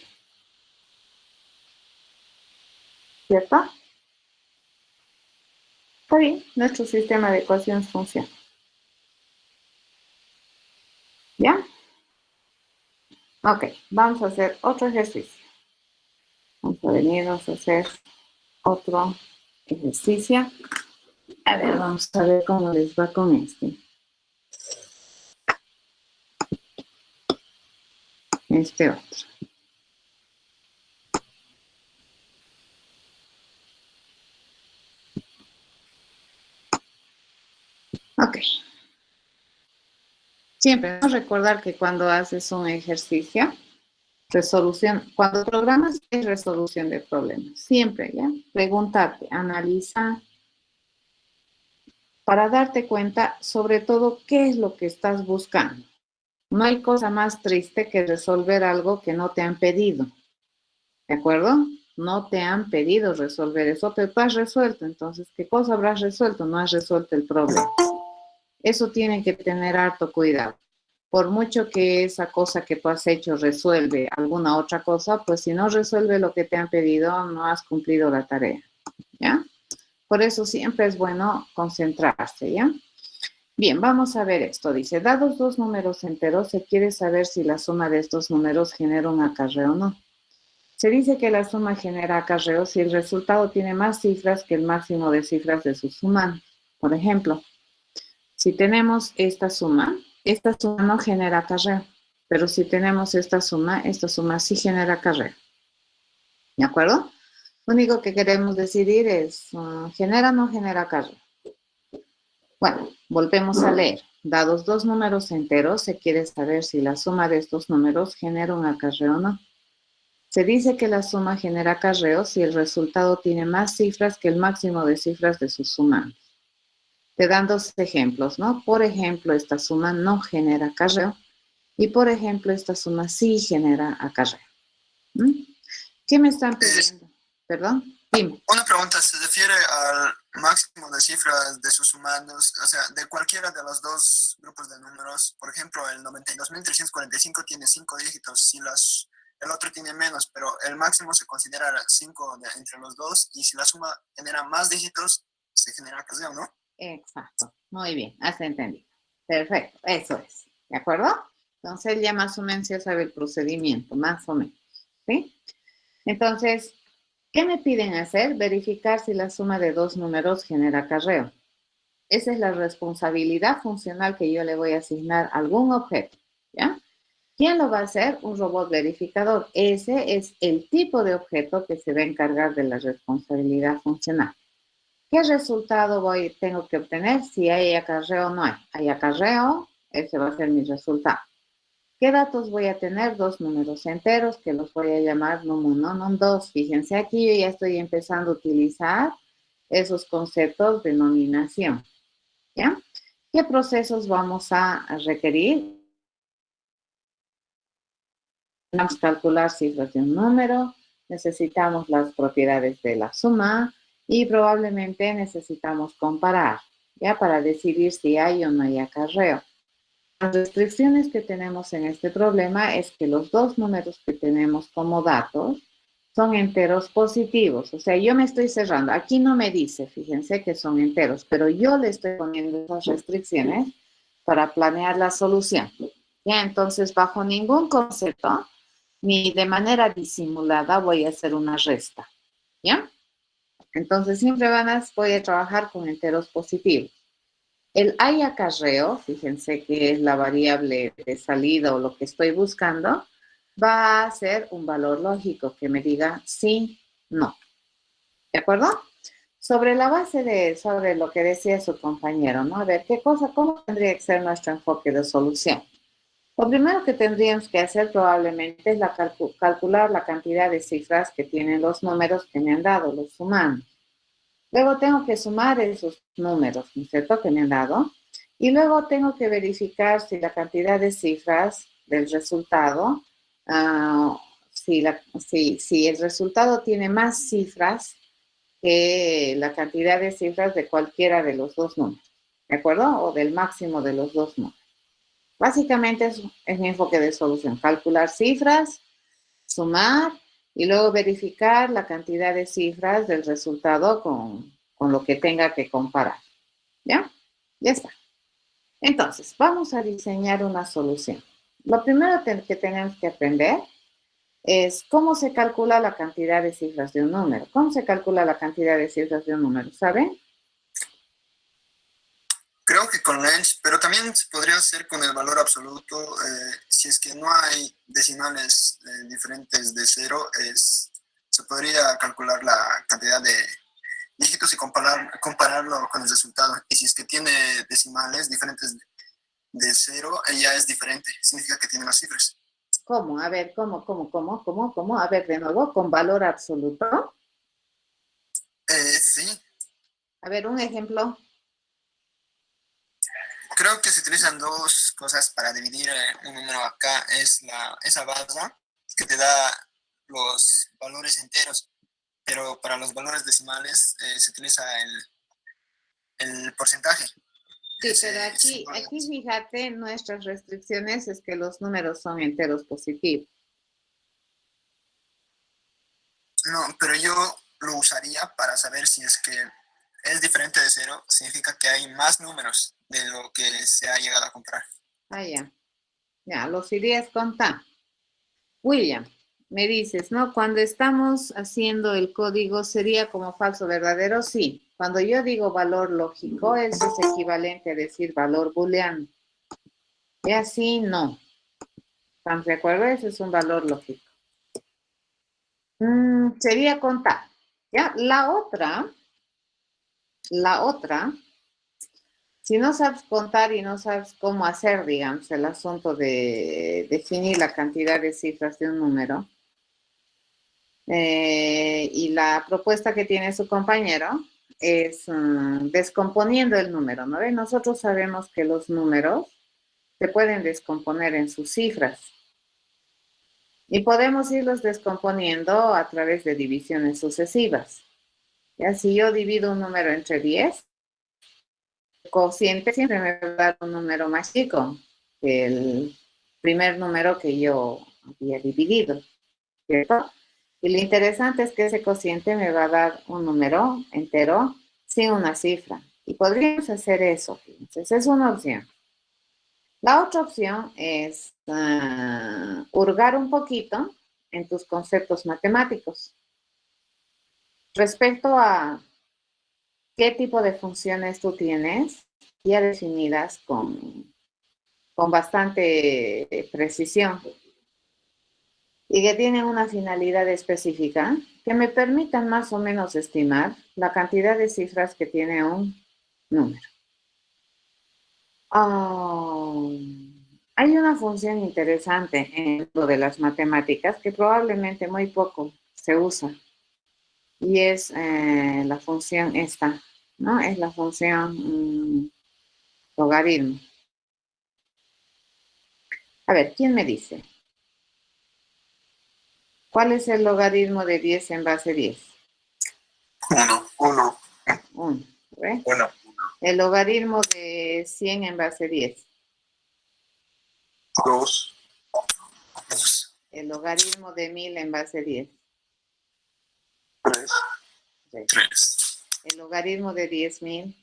¿Cierto? Está bien, nuestro sistema de ecuaciones funciona. ¿Ya? Ok, vamos a hacer otro ejercicio. Vamos a venirnos a hacer otro ejercicio. A ver, vamos a ver cómo les va con este. Este otro. Ok. Siempre recordar que cuando haces un ejercicio, cuando programas es resolución de problemas. Siempre, ¿ya? Preguntarte, analiza para darte cuenta sobre todo qué es lo que estás buscando. No hay cosa más triste que resolver algo que no te han pedido. ¿De acuerdo? No te han pedido resolver eso, pero tú has resuelto. Entonces, ¿qué cosa habrás resuelto? No has resuelto el problema. Eso tiene que tener harto cuidado. Por mucho que esa cosa que tú has hecho resuelve alguna otra cosa, pues si no resuelve lo que te han pedido, no has cumplido la tarea. ¿Ya? Por eso siempre es bueno concentrarse, ¿ya? Bien, vamos a ver esto. Dice, dados dos números enteros, se quiere saber si la suma de estos números genera un acarreo o no. Se dice que la suma genera acarreo si el resultado tiene más cifras que el máximo de cifras de su suma. Por ejemplo, si tenemos esta suma no genera acarreo, pero si tenemos esta suma sí genera acarreo. ¿De acuerdo? Lo único que queremos decidir es, ¿genera o no genera acarreo? Bueno, volvemos a leer. Dados dos números enteros, se quiere saber si la suma de estos números genera un acarreo o no. Se dice que la suma genera acarreo si el resultado tiene más cifras que el máximo de cifras de su suma. Te dan dos ejemplos, ¿no? Por ejemplo, esta suma no genera acarreo y, por ejemplo, esta suma sí genera acarreo. ¿Qué me están pidiendo? Perdón, dime. Una pregunta, ¿se refiere al máximo de cifras de sus sumandos? O sea, de cualquiera de los dos grupos de números. Por ejemplo, el 92.345 tiene 5 dígitos, si el otro tiene menos, pero el máximo se considera 5 entre los dos, y si la suma genera más dígitos, se genera acarreo, ¿no? Exacto, muy bien, has entendido. Perfecto, eso es, ¿de acuerdo? Entonces ya más o menos ya sabe el procedimiento, más o menos, ¿sí? Entonces, ¿qué me piden hacer? Verificar si la suma de dos números genera acarreo. Esa es la responsabilidad funcional que yo le voy a asignar a algún objeto, ¿ya? ¿Quién lo va a hacer? Un robot verificador. Ese es el tipo de objeto que se va a encargar de la responsabilidad funcional. ¿Qué resultado tengo que obtener? Si hay acarreo o no hay. Hay acarreo, ese va a ser mi resultado. ¿Qué datos voy a tener? Dos números enteros que los voy a llamar num1, num2. Fíjense, aquí yo ya estoy empezando a utilizar esos conceptos de nominación, ¿ya? ¿Qué procesos vamos a requerir? Vamos a calcular cifras de un número, necesitamos las propiedades de la suma y probablemente necesitamos comparar, ¿ya? Para decidir si hay o no hay acarreo. Las restricciones que tenemos en este problema es que los dos números que tenemos como datos son enteros positivos. O sea, yo me estoy cerrando. Aquí no me dice, fíjense que son enteros, pero yo le estoy poniendo esas restricciones para planear la solución. Ya, entonces, bajo ningún concepto, ni de manera disimulada voy a hacer una resta. ¿Ya? Entonces, siempre voy a trabajar con enteros positivos. El hay acarreo, fíjense que es la variable de salida o lo que estoy buscando, va a ser un valor lógico que me diga sí, no. ¿De acuerdo? Sobre la base sobre lo que decía su compañero, ¿no? A ver, cómo tendría que ser nuestro enfoque de solución? Lo primero que tendríamos que hacer probablemente es calcular la cantidad de cifras que tienen los números que me han dado, los sumando. Luego tengo que sumar esos números, ¿no es cierto?, que me han dado. Y luego tengo que verificar si la cantidad de cifras del resultado, si el resultado tiene más cifras que la cantidad de cifras de cualquiera de los dos números, ¿de acuerdo? O del máximo de los dos números. Básicamente es mi enfoque de solución. Calcular cifras, sumar y luego verificar la cantidad de cifras del resultado con lo que tenga que comparar. ¿Ya? Ya está. Entonces, vamos a diseñar una solución. Lo primero que tenemos que aprender es cómo se calcula la cantidad de cifras de un número. ¿Cómo se calcula la cantidad de cifras de un número? ¿Saben? Creo que con range, pero también se podría hacer con el valor absoluto. Si es que no hay decimales diferentes de 0, se podría calcular la cantidad de dígitos y compararlo con el resultado. Y si es que tiene decimales diferentes de 0, ya es diferente, significa que tiene más cifras. ¿Cómo? A ver, ¿cómo? A ver, de nuevo, con valor absoluto. Sí. A ver, un ejemplo. Creo que se utilizan dos cosas para dividir un número acá. Es esa barra que te da los valores enteros, pero para los valores decimales se utiliza el porcentaje. Sí, pero aquí fíjate, nuestras restricciones es que los números son enteros positivos. No, pero yo lo usaría para saber si es que es diferente de 0, significa que hay más números de lo que se ha llegado a comprar. Ah, ya. Ya, los irías contando. William, me dices, ¿no? Cuando estamos haciendo el código, ¿sería como falso verdadero? Sí. Cuando yo digo valor lógico, eso es equivalente a decir valor booleano. Y así no. ¿Están de acuerdo? Ese es un valor lógico. Sería contar. ¿Ya? La otra, si no sabes contar y no sabes cómo hacer, digamos, el asunto de definir la cantidad de cifras de un número, Y la propuesta que tiene su compañero es descomponiendo el número, ¿no ve? Nosotros sabemos que los números se pueden descomponer en sus cifras y podemos irlos descomponiendo a través de divisiones sucesivas. Ya, si yo divido un número entre 10, el cociente siempre me va a dar un número más chico que el primer número que yo había dividido, ¿cierto? Y lo interesante es que ese cociente me va a dar un número entero sin una cifra. Y podríamos hacer eso, fíjense, esa es una opción. La otra opción es hurgar un poquito en tus conceptos matemáticos respecto a qué tipo de funciones tú tienes ya definidas con bastante precisión y que tienen una finalidad específica que me permitan más o menos estimar la cantidad de cifras que tiene un número. Hay una función interesante en lo de las matemáticas que probablemente muy poco se usa y es la función esta, ¿no? Es la función logaritmo. A ver, ¿quién me dice? ¿Cuál es el logaritmo de 10 en base 10? 1. 1. ¿Ve? 1. El logaritmo de 100 en base 10. 2. El logaritmo de 1000 en base 10. 3. 3. El logaritmo de 10.000.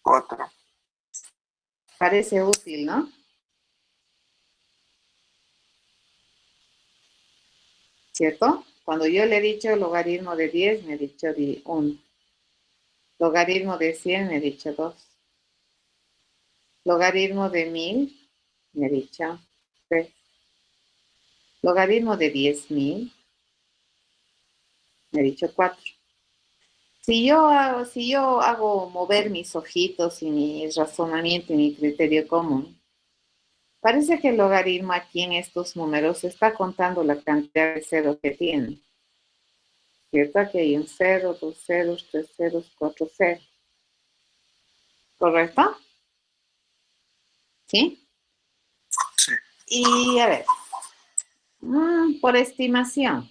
4. Parece útil, ¿no? ¿Cierto? Cuando yo le he dicho logaritmo de 10, me he dicho 1. Logaritmo de 100, me he dicho 2. Logaritmo de 1000, me he dicho 3. Logaritmo de 10.000, me he dicho 4. Si yo hago mover mis ojitos y mi razonamiento y mi criterio común, parece que el logaritmo aquí en estos números está contando la cantidad de ceros que tiene. ¿Cierto? Aquí hay un 0, 2 ceros, 3 ceros, 4 ceros. ¿Correcto? ¿Sí? Sí. Y a ver, por estimación,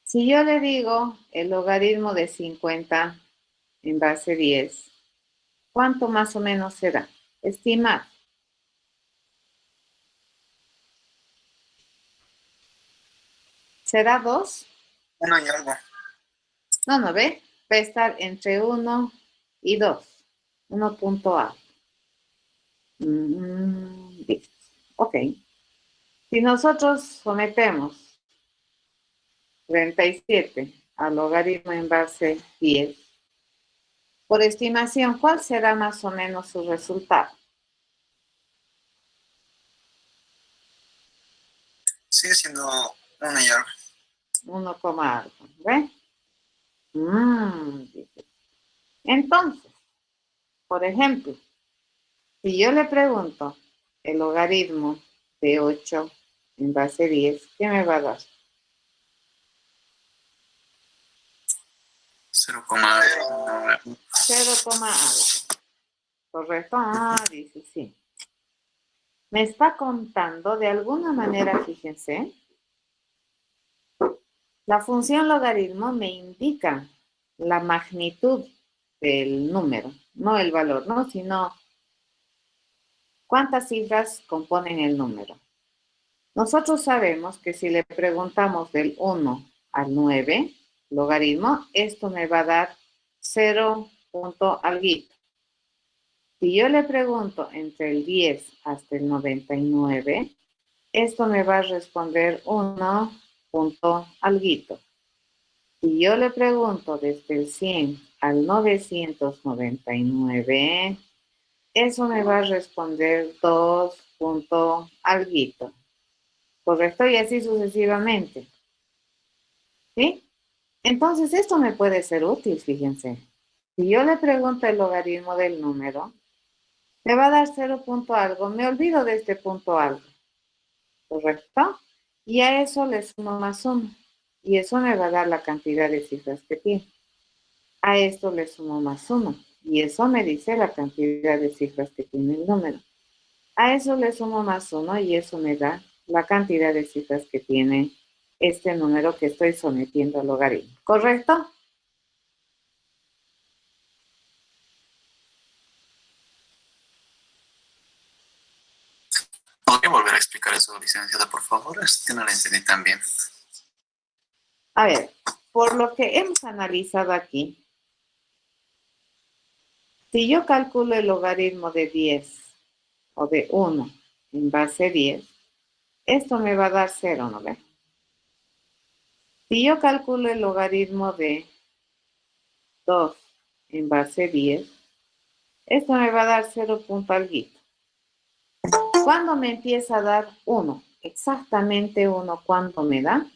si yo le digo el logaritmo de 50 en base 10, ¿cuánto más o menos será? Estimar. ¿Será 2? 1 y algo. No, ¿ve? Va a estar entre 1 y 2. 1.a. Listo. Ok. Si nosotros sometemos 37 al logaritmo en base 10, por estimación, ¿cuál será más o menos su resultado? Sigue siendo 1 y algo. 1, algo. ¿Ve? Entonces, por ejemplo, si yo le pregunto el logaritmo de 8 en base 10, ¿qué me va a dar? 0, 0, algo. ¿Correcto? Dice sí. Me está contando de alguna manera, fíjense, la función logaritmo me indica la magnitud del número, no el valor, ¿no? Sino cuántas cifras componen el número. Nosotros sabemos que si le preguntamos del 1 al 9, logaritmo, esto me va a dar 0 punto alguito. Si yo le pregunto entre el 10 hasta el 99, esto me va a responder 1 punto alguito. Si yo le pregunto desde el 100 al 999, eso me va a responder 2 punto alguito. ¿Correcto? Y así sucesivamente. ¿Sí? Entonces, esto me puede ser útil, fíjense. Si yo le pregunto el logaritmo del número, me va a dar 0 punto algo. Me olvido de este punto algo. ¿Correcto? Y a eso le sumo más 1. Y eso me va a dar la cantidad de cifras que tiene. A esto le sumo más 1. Y eso me dice la cantidad de cifras que tiene el número. A eso le sumo más 1 y eso me da la cantidad de cifras que tiene este número que estoy sometiendo al logaritmo. ¿Correcto? ¿Podría volver a explicar eso, licenciada, por favor? Es que no la entendí tan bien. A ver, por lo que hemos analizado aquí, si yo calculo el logaritmo de 10 o de 1 en base 10, esto me va a dar 0, ¿no ve? Si yo calculo el logaritmo de 2 en base 10, esto me va a dar 0 punto alguito. ¿Cuándo me empieza a dar 1? Exactamente 1, ¿cuánto me da?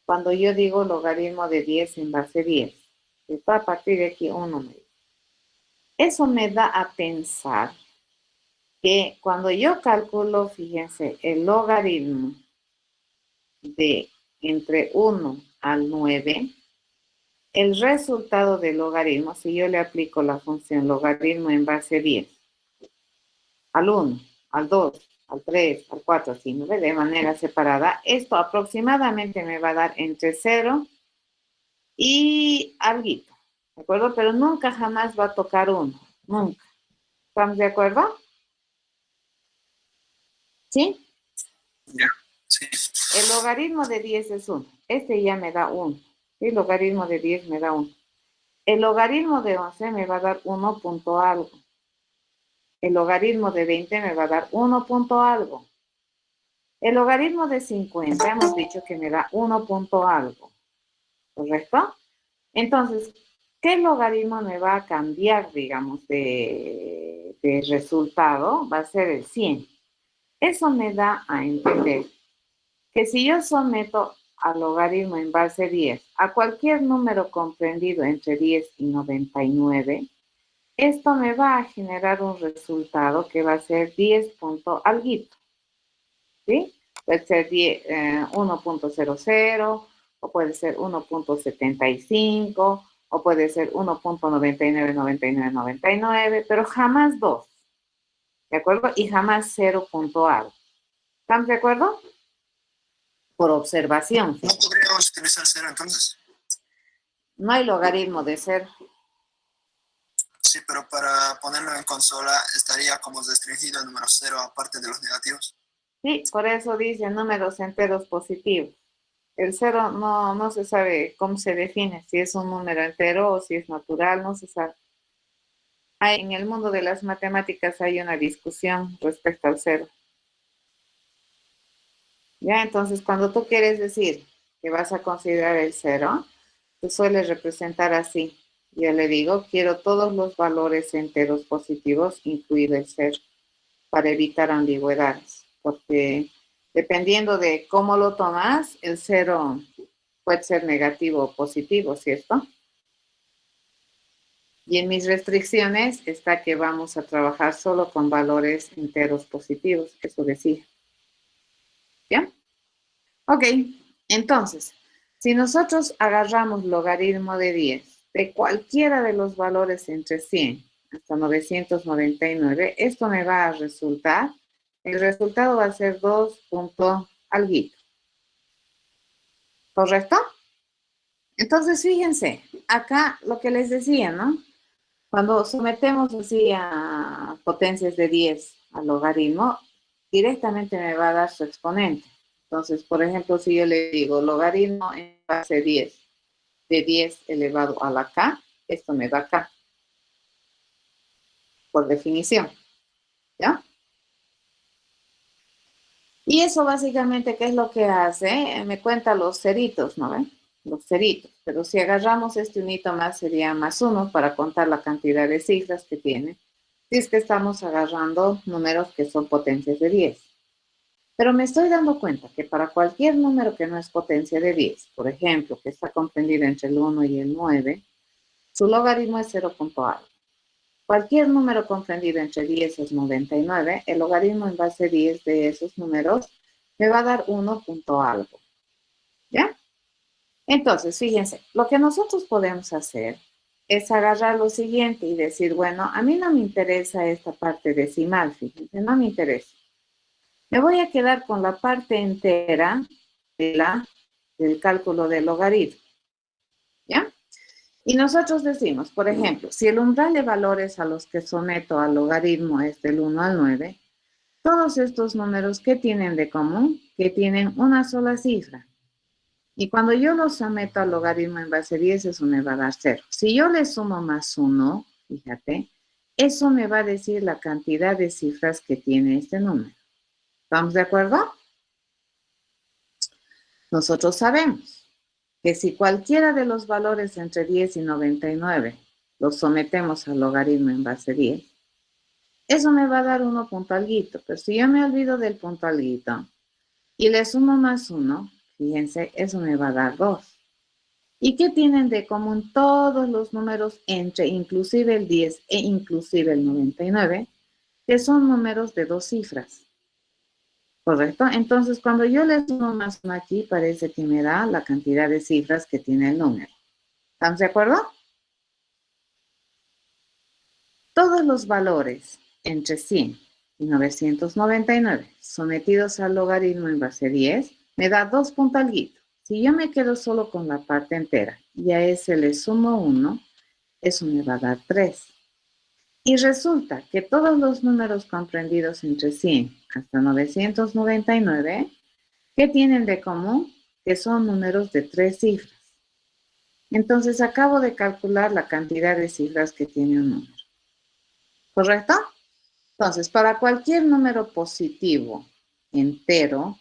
Cuando yo digo logaritmo de 10 en base 10. Está a partir de aquí 1 me da. Eso me da a pensar que cuando yo calculo, fíjense, el logaritmo de entre 1 al 9, el resultado del logaritmo, si yo le aplico la función logaritmo en base 10, al 1, al 2, al 3, al 4, así, ¿no ve? De manera separada, esto aproximadamente me va a dar entre 0 y alguito, ¿de acuerdo? Pero nunca jamás va a tocar 1, nunca. ¿Estamos de acuerdo? ¿Sí? Ya, sí. El logaritmo de 10 es 1. Este ya me da 1. El logaritmo de 10 me da 1. El logaritmo de 11 me va a dar 1 punto algo. El logaritmo de 20 me va a dar 1 punto algo. El logaritmo de 50 hemos dicho que me da 1 punto algo. ¿Correcto? Entonces, ¿qué logaritmo me va a cambiar, digamos, de resultado? Va a ser el 100. Eso me da a entender que si yo someto al logaritmo en base 10 a cualquier número comprendido entre 10 y 99, esto me va a generar un resultado que va a ser 10 punto alguito, ¿sí? Puede ser 1.00, o puede ser 1.75, o puede ser 1.999999, pero jamás 2, ¿de acuerdo? Y jamás 0 punto algo. ¿Están de acuerdo? Por observación. ¿No podríamos utilizar 0 entonces? No hay logaritmo de 0. Sí, pero para ponerlo en consola estaría como restringido el número 0 aparte de los negativos. Sí, por eso dice números enteros positivos. El 0 no se sabe cómo se define, si es un número entero o si es natural, no se sabe. En el mundo de las matemáticas hay una discusión respecto al 0. Ya, entonces cuando tú quieres decir que vas a considerar el 0, tú sueles representar así. Yo le digo, quiero todos los valores enteros positivos, incluido el 0, para evitar ambigüedades, porque dependiendo de cómo lo tomas, el 0 puede ser negativo o positivo, ¿cierto? Y en mis restricciones está que vamos a trabajar solo con valores enteros positivos, eso decía. ¿Ya? Ok, entonces, si nosotros agarramos logaritmo de 10 de cualquiera de los valores entre 100 hasta 999, esto me va a resultar, el resultado va a ser 2 punto alguito. ¿Correcto? Entonces, fíjense, acá lo que les decía, ¿no? Cuando sometemos así a potencias de 10 al logaritmo, directamente me va a dar su exponente. Entonces, por ejemplo, si yo le digo logaritmo en base 10 de 10 elevado a la k, esto me da k, por definición, ¿ya? Y eso básicamente, ¿qué es lo que hace? Me cuenta los ceritos, ¿no ven? Los ceritos. Pero si agarramos este unito más, sería más 1 para contar la cantidad de cifras que tiene. Si es que estamos agarrando números que son potencias de 10. Pero me estoy dando cuenta que para cualquier número que no es potencia de 10, por ejemplo, que está comprendido entre el 1 y el 9, su logaritmo es 0 punto algo. Cualquier número comprendido entre 10 y 99, el logaritmo en base 10 de esos números me va a dar 1 punto algo. ¿Ya? Entonces, fíjense, lo que nosotros podemos hacer es agarrar lo siguiente y decir, bueno, a mí no me interesa esta parte decimal, fíjense, no me interesa. Me voy a quedar con la parte entera del cálculo del logaritmo. ¿Ya? Y nosotros decimos, por ejemplo, si el umbral de valores a los que someto al logaritmo es del 1 al 9, todos estos números, ¿qué tienen de común? Que tienen una sola cifra. Y cuando yo los someto al logaritmo en base 10, eso me va a dar 0. Si yo le sumo más 1, fíjate, eso me va a decir la cantidad de cifras que tiene este número. ¿Estamos de acuerdo? Nosotros sabemos que si cualquiera de los valores entre 10 y 99 los sometemos al logaritmo en base 10, eso me va a dar 1 punto alguito. Pero si yo me olvido del punto alguito y le sumo más 1, fíjense, eso me va a dar 2. ¿Y qué tienen de común todos los números entre inclusive el 10 e inclusive el 99? Que son números de 2 cifras. ¿Correcto? Entonces, cuando yo le sumo más 1 aquí, parece que me da la cantidad de cifras que tiene el número. ¿Estamos de acuerdo? Todos los valores entre 100 y 999 sometidos al logaritmo en base 10 me da 2 punto alguito. Si yo me quedo solo con la parte entera y a ese le sumo 1, eso me va a dar 3. Y resulta que todos los números comprendidos entre 100 hasta 999, ¿qué tienen de común? Que son números de 3 cifras. Entonces acabo de calcular la cantidad de cifras que tiene un número. ¿Correcto? Entonces, para cualquier número positivo entero,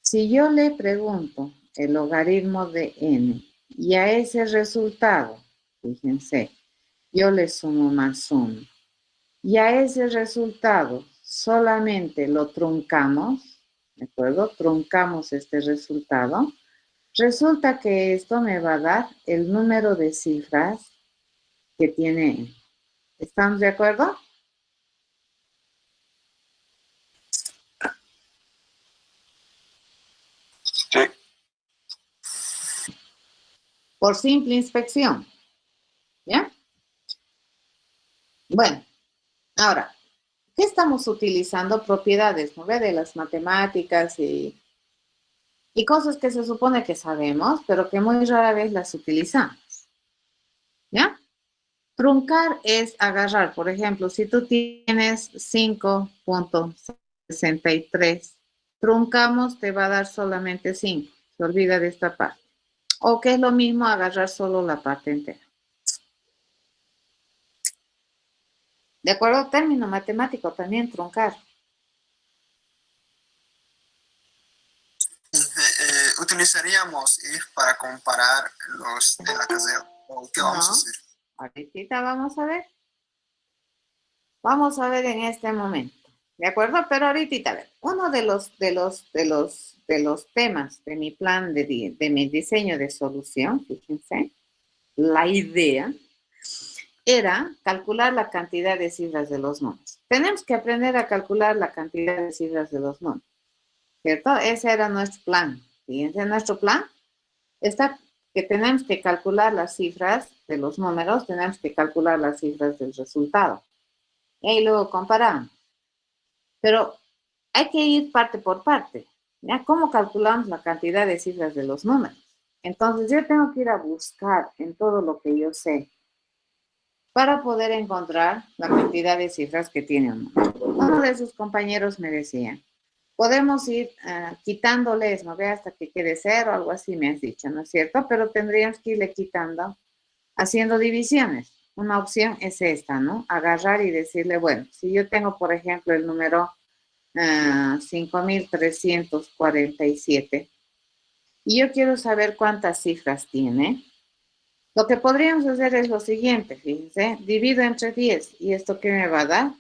si yo le pregunto el logaritmo de n y a ese resultado, fíjense, yo le sumo más 1 y a ese resultado solamente lo truncamos, ¿de acuerdo? Truncamos este resultado. Resulta que esto me va a dar el número de cifras que tiene n. ¿Estamos de acuerdo? Sí. Por simple inspección. ¿Ya? Bueno, ahora, ¿qué estamos utilizando? Propiedades, ¿no ve? De las matemáticas y cosas que se supone que sabemos, pero que muy rara vez las utilizamos. ¿Ya? Truncar es agarrar, por ejemplo, si tú tienes 5.63, truncamos te va a dar solamente 5. Se olvida de esta parte. O que es lo mismo agarrar solo la parte entera. De acuerdo, término matemático también, truncar. Utilizaríamos if para comparar los de la caseo. ¿O qué vamos a No, hacer? ahorita vamos a ver. Vamos a ver en este momento. ¿De acuerdo? Pero ahorita, a ver, uno de los temas de mi plan de mi diseño de solución, fíjense, la idea era calcular la cantidad de cifras de los números. Tenemos que aprender a calcular la cantidad de cifras de los números, ¿cierto? Ese era nuestro plan. Fíjense, nuestro plan está que tenemos que calcular las cifras de los números, tenemos que calcular las cifras del resultado. Y luego comparamos. Pero hay que ir parte por parte. ¿Ya? ¿Cómo calculamos la cantidad de cifras de los números? Entonces yo tengo que ir a buscar en todo lo que yo sé para poder encontrar la cantidad de cifras que tiene un número. Uno de sus compañeros me decía, podemos ir quitándoles, ¿no ve? Hasta que quede 0, algo así me has dicho, ¿no es cierto? Pero tendríamos que irle quitando, haciendo divisiones. Una opción es esta, ¿no? Agarrar y decirle, bueno, si yo tengo, por ejemplo, el número 5.347 y yo quiero saber cuántas cifras tiene, lo que podríamos hacer es lo siguiente, fíjense, divido entre 10 y esto ¿qué me va a dar?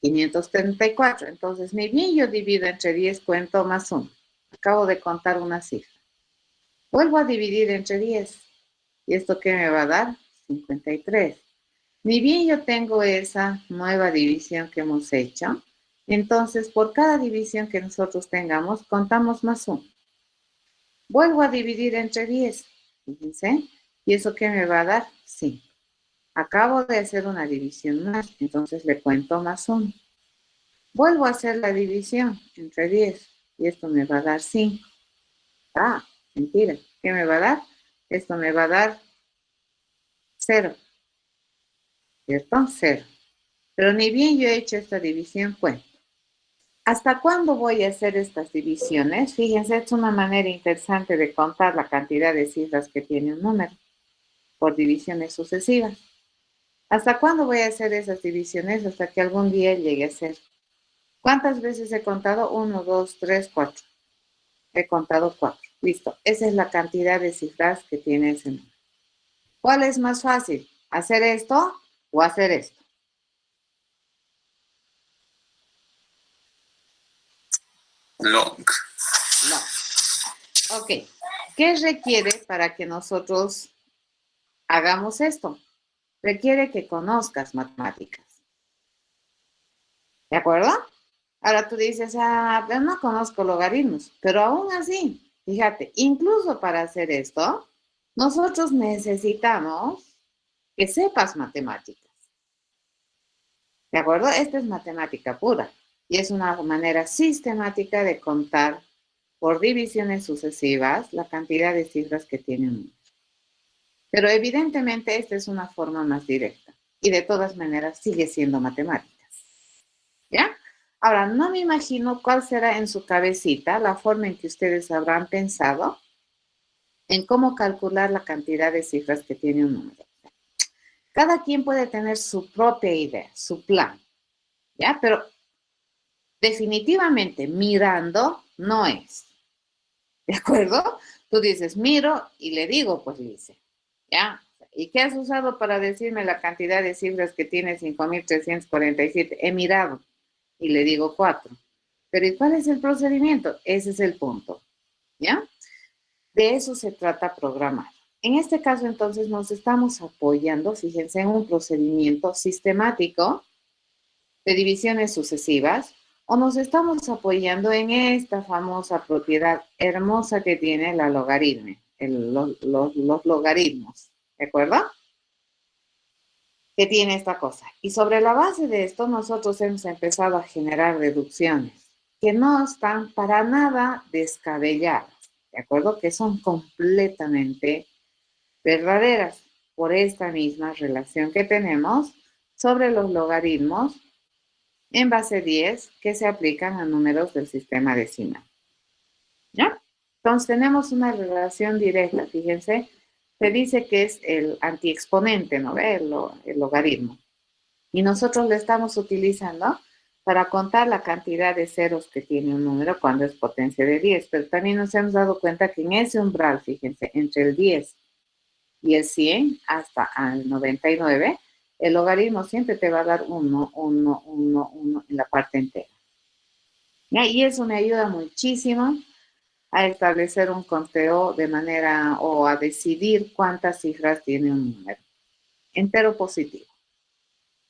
534. Entonces, ni bien yo divido entre 10, cuento más 1. Acabo de contar una cifra. Vuelvo a dividir entre 10 y esto ¿qué me va a dar? 53. Ni bien yo tengo esa nueva división que hemos hecho, Entonces, por cada división que nosotros tengamos, contamos más 1. Vuelvo a dividir entre 10. Fíjense. ¿Y eso qué me va a dar? 5. Acabo de hacer una división más, entonces le cuento más 1. Vuelvo a hacer la división entre 10 y esto me va a dar 5. Ah, mentira. ¿Qué me va a dar? Esto me va a dar 0. ¿Cierto? 0. Pero ni bien yo he hecho esta división, pues. ¿Hasta cuándo voy a hacer estas divisiones? Fíjense, es una manera interesante de contar la cantidad de cifras que tiene un número por divisiones sucesivas. ¿Hasta cuándo voy a hacer esas divisiones? Hasta que algún día llegue a ser. ¿Cuántas veces he contado? 1, 2, 3, 4. He contado 4. Listo. Esa es la cantidad de cifras que tiene ese número. ¿Cuál es más fácil? ¿Hacer esto o hacer esto? Long. No. Ok. ¿Qué requiere para que nosotros hagamos esto? Requiere que conozcas matemáticas. ¿De acuerdo? Ahora tú dices, pero no conozco logaritmos. Pero aún así, fíjate, incluso para hacer esto, nosotros necesitamos que sepas matemáticas. ¿De acuerdo? Esta es matemática pura y es una manera sistemática de contar por divisiones sucesivas la cantidad de cifras que tiene un número. Pero evidentemente esta es una forma más directa y de todas maneras sigue siendo matemáticas. ¿Ya? Ahora, no me imagino cuál será en su cabecita la forma en que ustedes habrán pensado en cómo calcular la cantidad de cifras que tiene un número. Cada quien puede tener su propia idea, su plan, ¿ya? Pero definitivamente mirando no es, ¿de acuerdo? Tú dices, miro y le digo, pues Lice, ¿ya? ¿Y qué has usado para decirme la cantidad de cifras que tiene 5.347? He mirado y le digo 4. Pero ¿y cuál es el procedimiento? Ese es el punto, ¿ya? De eso se trata programar. En este caso, entonces, nos estamos apoyando, fíjense, en un procedimiento sistemático de divisiones sucesivas, o nos estamos apoyando en esta famosa propiedad hermosa que tiene la logaritmo, los logaritmos, ¿de acuerdo? Que tiene esta cosa. Y sobre la base de esto, nosotros hemos empezado a generar deducciones que no están para nada descabelladas, ¿de acuerdo? Que son completamente verdaderas por esta misma relación que tenemos sobre los logaritmos en base 10 que se aplican a números del sistema decimal. ¿Ya? Entonces tenemos una relación directa, fíjense, se dice que es el antiexponente, ¿no ve? El logaritmo. Y nosotros lo estamos utilizando para contar la cantidad de ceros que tiene un número cuando es potencia de 10. Pero también nos hemos dado cuenta que en ese umbral, fíjense, entre el 10 y el 100 hasta el 99, el logaritmo siempre te va a dar 1, 1, 1, 1 en la parte entera. ¿Ya? Y eso me ayuda muchísimo a establecer un conteo de manera o a decidir cuántas cifras tiene un número entero positivo.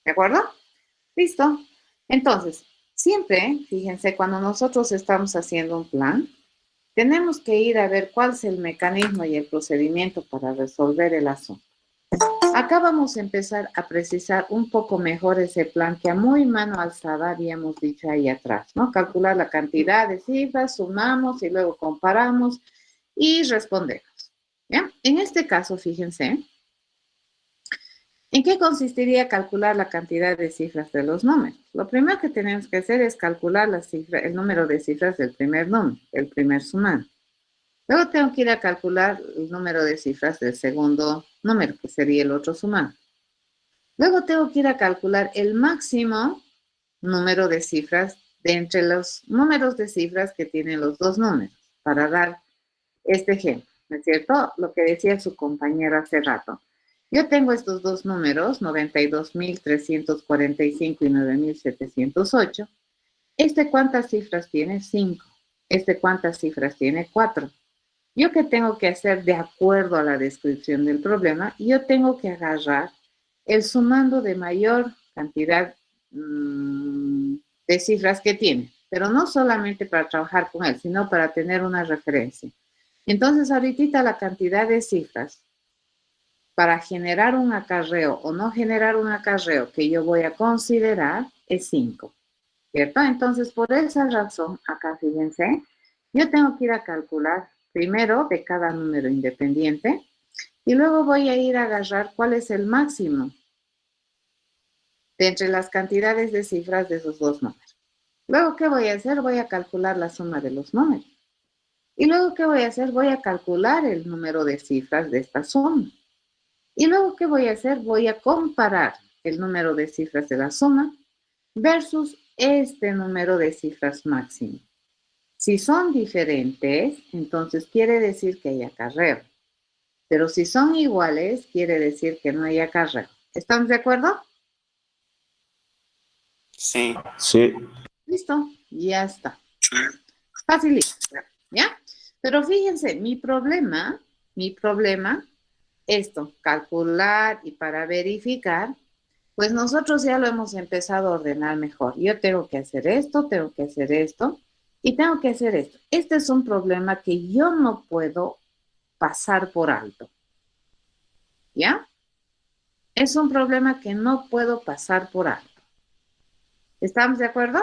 ¿De acuerdo? Listo. Entonces, siempre, fíjense, cuando nosotros estamos haciendo un plan, tenemos que ir a ver cuál es el mecanismo y el procedimiento para resolver el asunto. Acá vamos a empezar a precisar un poco mejor ese plan que a muy mano alzada habíamos dicho ahí atrás, ¿no? Calcular la cantidad de cifras, sumamos y luego comparamos y respondemos. ¿Ya? En este caso, fíjense, ¿en qué consistiría calcular la cantidad de cifras de los números? Lo primero que tenemos que hacer es calcular el número de cifras del primer número, el primer sumando. Luego tengo que ir a calcular el número de cifras del segundo número, que sería el otro sumando. Luego tengo que ir a calcular el máximo número de cifras de entre los números de cifras que tienen los dos números, para dar este ejemplo, ¿no es cierto? Lo que decía su compañera hace rato. Yo tengo estos dos números, 92.345 y 9.708. ¿Cuántas cifras tiene? 5. ¿Cuántas cifras tiene? 4. ¿Yo qué tengo que hacer de acuerdo a la descripción del problema? Yo tengo que agarrar el sumando de mayor cantidad de de cifras que tiene, pero no solamente para trabajar con él, sino para tener una referencia. Entonces, ahorita la cantidad de cifras para generar un acarreo o no generar un acarreo que yo voy a considerar es 5, ¿cierto? Entonces, por esa razón, acá fíjense, yo tengo que ir a calcular primero de cada número independiente y luego voy a ir a agarrar cuál es el máximo de entre las cantidades de cifras de esos dos números. Luego, ¿qué voy a hacer? Voy a calcular la suma de los números. Y luego, ¿qué voy a hacer? Voy a calcular el número de cifras de esta suma. Y luego, ¿qué voy a hacer? Voy a comparar el número de cifras de la suma versus este número de cifras máximo. Si son diferentes, entonces quiere decir que hay acarreo. Pero si son iguales, quiere decir que no hay acarreo. ¿Estamos de acuerdo? Sí. Sí. Listo, ya está. Sí. Facilito, ¿ya? Pero fíjense, mi problema, esto, calcular y para verificar, pues nosotros ya lo hemos empezado a ordenar mejor. Yo tengo que hacer esto y tengo que hacer esto. Este es un problema que yo no puedo pasar por alto, ¿ya? Es un problema que no puedo pasar por alto. ¿Estamos de acuerdo?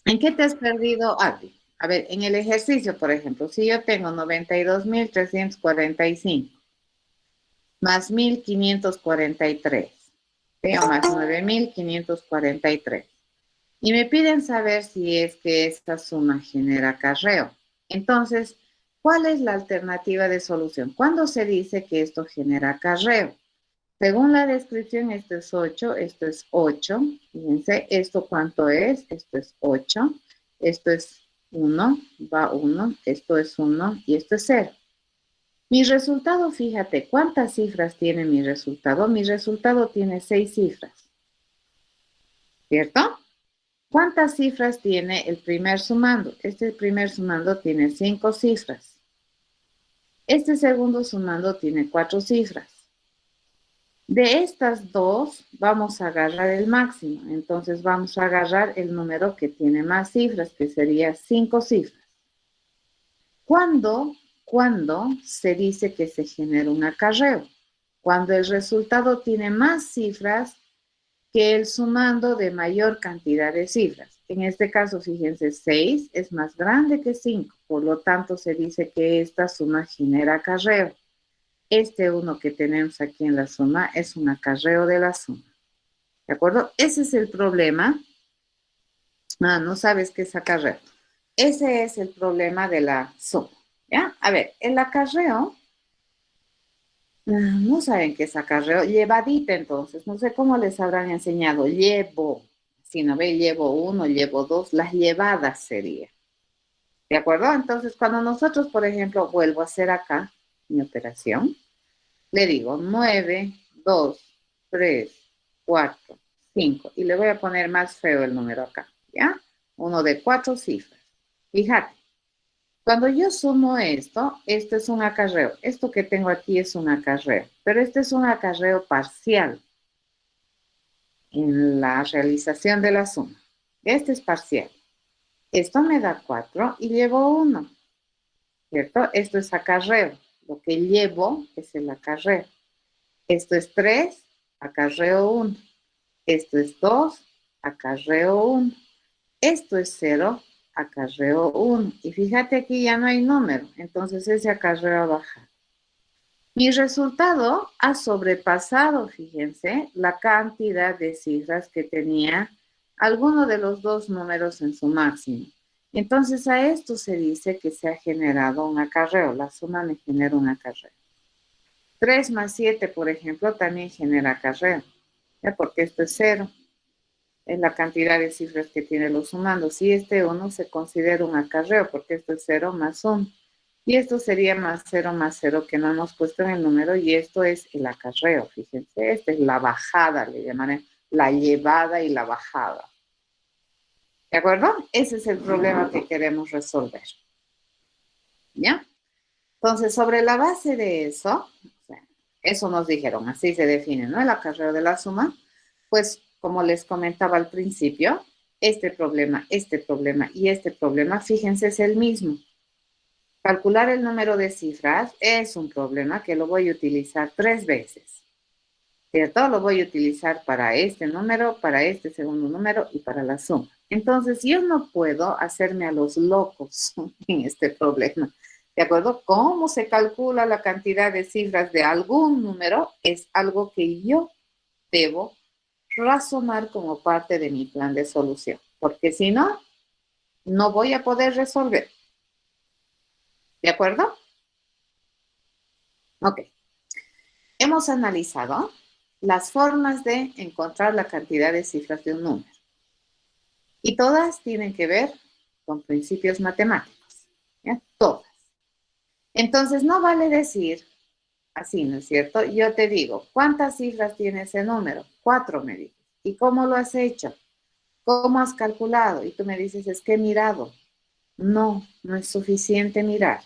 ¿En qué te has perdido, Adri? A ver, en el ejercicio, por ejemplo, si yo tengo 92.345 más 1.543, veo más 9.543, y me piden saber si es que esta suma genera acarreo. Entonces, ¿cuál es la alternativa de solución? ¿Cuándo se dice que esto genera acarreo? Según la descripción, esto es 8, esto es 8. Fíjense, ¿esto cuánto es? Esto es 8, esto es 1, va 1, esto es 1 y esto es 0. Mi resultado, fíjate, ¿cuántas cifras tiene mi resultado? Mi resultado tiene 6 cifras, ¿cierto? ¿Cuántas cifras tiene el primer sumando? Este primer sumando tiene 5 cifras. Este segundo sumando tiene 4 cifras. De estas dos, vamos a agarrar el máximo. Entonces, vamos a agarrar el número que tiene más cifras, que sería 5 cifras. ¿Cuándo se dice que se genera un acarreo? Cuando el resultado tiene más cifras que el sumando de mayor cantidad de cifras. En este caso, fíjense, 6 es más grande que 5. Por lo tanto, se dice que esta suma genera acarreo. Este 1 que tenemos aquí en la suma es un acarreo de la suma. ¿De acuerdo? Ese es el problema. No sabes qué es acarreo. Ese es el problema de la suma. ¿Ya? A ver, el acarreo, no saben qué es acarreo. Llevadita entonces, no sé cómo les habrán enseñado. Llevo, si no ve, llevo 1, llevo 2, las llevadas sería. ¿De acuerdo? Entonces, cuando nosotros, por ejemplo, vuelvo a hacer acá mi operación, le digo 9, 2, 3, 4, 5. Y le voy a poner más feo el número acá, ¿ya? Uno de 4 cifras. Fíjate, cuando yo sumo esto es un acarreo. Esto que tengo aquí es un acarreo, pero este es un acarreo parcial en la realización de la suma. Este es parcial. Esto me da 4 y llevo 1, ¿cierto? Esto es acarreo. Lo que llevo es el acarreo. Esto es 3, acarreo 1. Esto es 2, acarreo 1. Esto es 0, acarreo 1. Y fíjate aquí ya no hay número, entonces ese acarreo baja. Mi resultado ha sobrepasado, fíjense, la cantidad de cifras que tenía alguno de los dos números en su máximo. Entonces a esto se dice que se ha generado un acarreo. La suma me genera un acarreo. 3 más 7, por ejemplo, también genera acarreo, ¿ya? Porque esto es 0. Es la cantidad de cifras que tiene los sumandos. Y este 1 se considera un acarreo, porque esto es 0 más 1. Y esto sería más 0 que no hemos puesto en el número, y esto es el acarreo, fíjense. Esta es la bajada, le llamaré la llevada y la bajada. ¿De acuerdo? Ese es el problema que queremos resolver. ¿Ya? Entonces, sobre la base de eso, o sea, eso nos dijeron, así se define, ¿no? El acarreo de la suma. Pues como les comentaba al principio, este problema y este problema, fíjense, es el mismo. Calcular el número de cifras es un problema que lo voy a utilizar 3 veces, ¿cierto? Lo voy a utilizar para este número, para este segundo número y para la suma. Entonces, yo no puedo hacerme a los locos en este problema. ¿De acuerdo? ¿Cómo se calcula la cantidad de cifras de algún número? Es algo que yo debo razonar como parte de mi plan de solución, porque si no, no voy a poder resolver. ¿De acuerdo? Ok. Hemos analizado las formas de encontrar la cantidad de cifras de un número. Y todas tienen que ver con principios matemáticos. ¿Ya? Todas. Entonces, no vale decir así, ¿no es cierto? Yo te digo, ¿cuántas cifras tiene ese número? 4, me dices. ¿Y cómo lo has hecho? ¿Cómo has calculado? Y tú me dices, es que he mirado. No, no es suficiente mirar.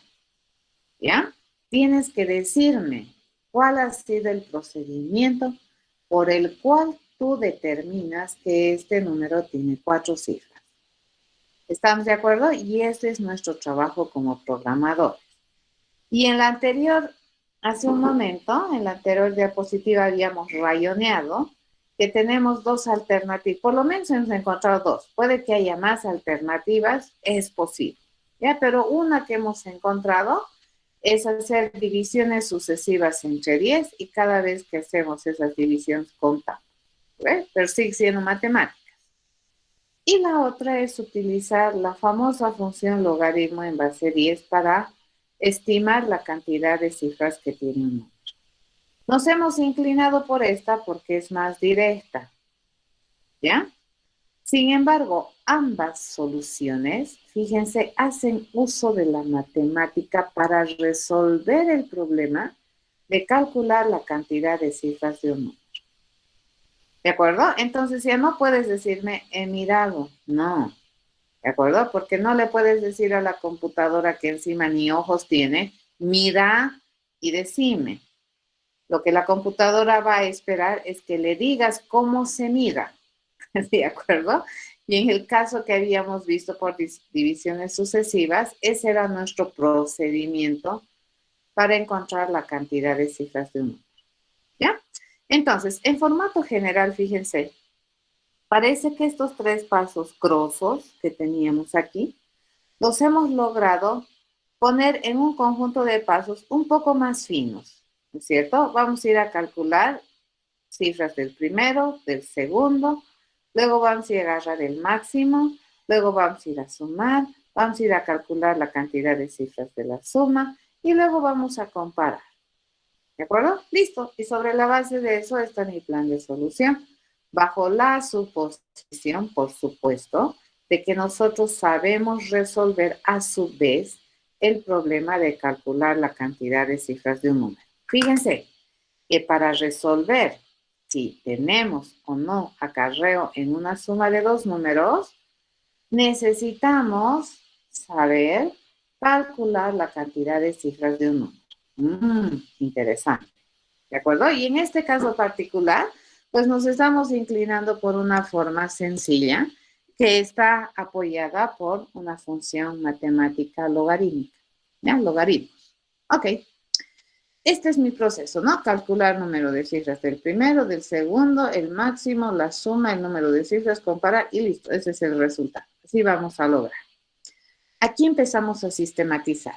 ¿Ya? Tienes que decirme cuál ha sido el procedimiento por el cual tú determinas que este número tiene 4 cifras. ¿Estamos de acuerdo? Y este es nuestro trabajo como programadores. Y en la anterior, hace un momento, en la anterior diapositiva habíamos rayoneado que tenemos 2 alternativas, por lo menos hemos encontrado 2. Puede que haya más alternativas, es posible, ¿ya? Pero una que hemos encontrado es hacer divisiones sucesivas entre 10 y cada vez que hacemos esas divisiones contamos. ¿Ves? Pero sigue siendo matemáticas. Y la otra es utilizar la famosa función logaritmo en base 10 para estimar la cantidad de cifras que tiene un número. Nos hemos inclinado por esta porque es más directa, ¿ya? Sin embargo, ambas soluciones, fíjense, hacen uso de la matemática para resolver el problema de calcular la cantidad de cifras de un número. ¿De acuerdo? Entonces ya no puedes decirme, he mirado. No. ¿De acuerdo? Porque no le puedes decir a la computadora que encima ni ojos tiene, mira y decime. Lo que la computadora va a esperar es que le digas cómo se mira. ¿De acuerdo? Y en el caso que habíamos visto por divisiones sucesivas, ese era nuestro procedimiento para encontrar la cantidad de cifras de un número. ¿Ya? Entonces, en formato general, fíjense, parece que estos 3 pasos grosos que teníamos aquí, los hemos logrado poner en un conjunto de pasos un poco más finos, ¿no es cierto? Vamos a ir a calcular cifras del primero, del segundo, luego vamos a ir a agarrar el máximo, luego vamos a ir a sumar, vamos a ir a calcular la cantidad de cifras de la suma y luego vamos a comparar. ¿De acuerdo? Listo. Y sobre la base de eso está mi plan de solución. Bajo la suposición, por supuesto, de que nosotros sabemos resolver a su vez el problema de calcular la cantidad de cifras de un número. Fíjense que para resolver si tenemos o no acarreo en una suma de 2 números, necesitamos saber calcular la cantidad de cifras de un número. Interesante. ¿De acuerdo? Y en este caso particular, pues nos estamos inclinando por una forma sencilla que está apoyada por una función matemática logarítmica. ¿Ya? Logaritmos. Ok. Este es mi proceso, ¿no? Calcular número de cifras del primero, del segundo, el máximo, la suma, el número de cifras, comparar y listo. Ese es el resultado. Así vamos a lograr. Aquí empezamos a sistematizar.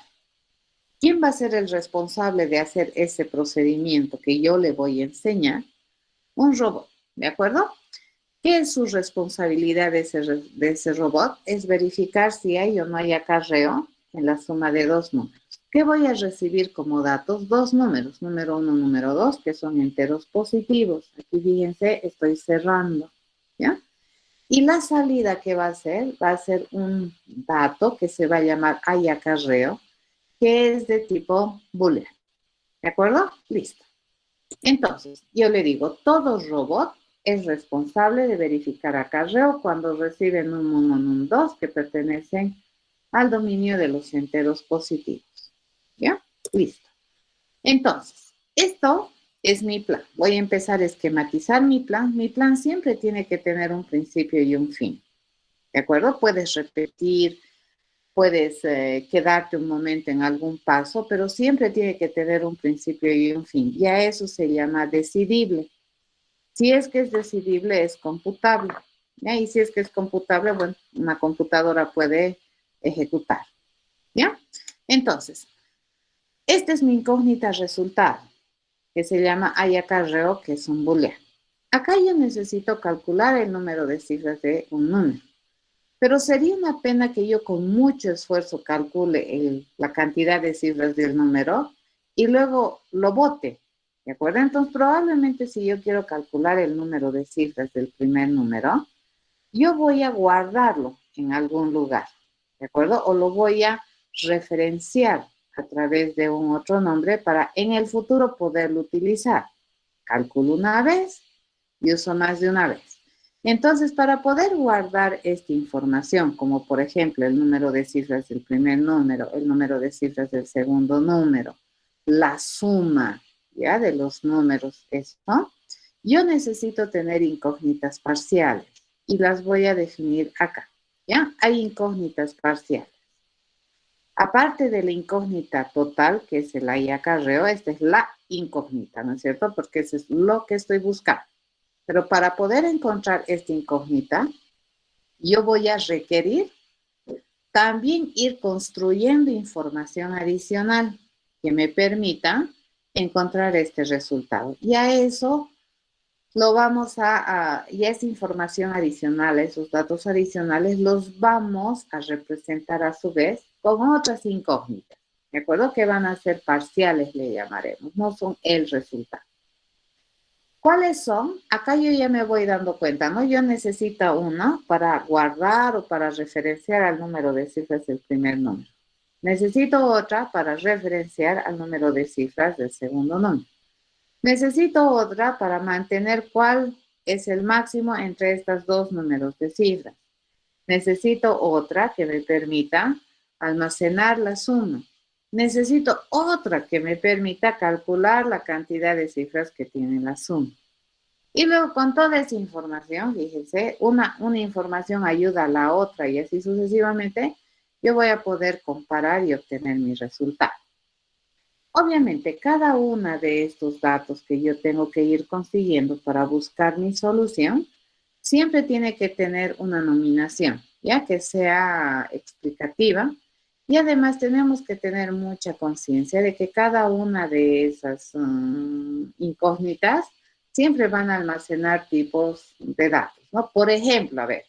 ¿Quién va a ser el responsable de hacer ese procedimiento que yo le voy a enseñar? Un robot, ¿de acuerdo? ¿Qué es su responsabilidad de ese robot? Es verificar si hay o no hay acarreo en la suma de 2 números. ¿Qué voy a recibir como datos? 2 números, número 1, número 2, que son enteros positivos. Aquí fíjense, estoy cerrando, ¿ya? Y la salida que va a ser un dato que se va a llamar hay acarreo, que es de tipo booleano. ¿De acuerdo? Listo. Entonces, yo le digo, todo robot es responsable de verificar acarreo cuando reciben un 1, un 2 que pertenecen al dominio de los enteros positivos. ¿Ya? Listo. Entonces, esto es mi plan. Voy a empezar a esquematizar mi plan. Mi plan siempre tiene que tener un principio y un fin. ¿De acuerdo? Puedes repetir, puedes quedarte un momento en algún paso, pero siempre tiene que tener un principio y un fin. Y a eso se llama decidible. Si es que es decidible, es computable. ¿Ya? Y si es que es computable, bueno, una computadora puede ejecutar. ¿Ya? Entonces, esta es mi incógnita resultado, que se llama ayacarreo, que es un booleano. Acá yo necesito calcular el número de cifras de un número. Pero sería una pena que yo con mucho esfuerzo calcule la cantidad de cifras del número y luego lo bote. ¿De acuerdo? Entonces, probablemente si yo quiero calcular el número de cifras del primer número, yo voy a guardarlo en algún lugar. ¿De acuerdo? O lo voy a referenciar a través de un otro nombre para en el futuro poderlo utilizar. Calculo una vez y uso más de una vez. Entonces, para poder guardar esta información, como por ejemplo el número de cifras del primer número, el número de cifras del segundo número, la suma, ¿ya? De los números, ¿no? Yo necesito tener incógnitas parciales y las voy a definir acá, ¿ya? Hay incógnitas parciales. Aparte de la incógnita total, que es el ayacarreo, esta es la incógnita, ¿no es cierto? Porque eso es lo que estoy buscando. Pero para poder encontrar esta incógnita, yo voy a requerir también ir construyendo información adicional que me permita encontrar este resultado. Y a eso lo vamos y esa información adicional, esos datos adicionales, los vamos a representar a su vez con otras incógnitas, ¿de acuerdo? Que van a ser parciales, le llamaremos, no son el resultado. ¿Cuáles son? Acá yo ya me voy dando cuenta, ¿no? Yo necesito una para guardar o para referenciar al número de cifras del primer número. Necesito otra para referenciar al número de cifras del segundo número. Necesito otra para mantener cuál es el máximo entre estos dos números de cifras. Necesito otra que me permita almacenar la suma. Necesito otra que me permita calcular la cantidad de cifras que tiene la suma. Y luego con toda esa información, fíjense, una información ayuda a la otra y así sucesivamente, yo voy a poder comparar y obtener mi resultado. Obviamente, cada uno de estos datos que yo tengo que ir consiguiendo para buscar mi solución, siempre tiene que tener una nominación, ya que sea explicativa. Y además tenemos que tener mucha conciencia de que cada una de esas incógnitas siempre van a almacenar tipos de datos, ¿no? Por ejemplo, a ver,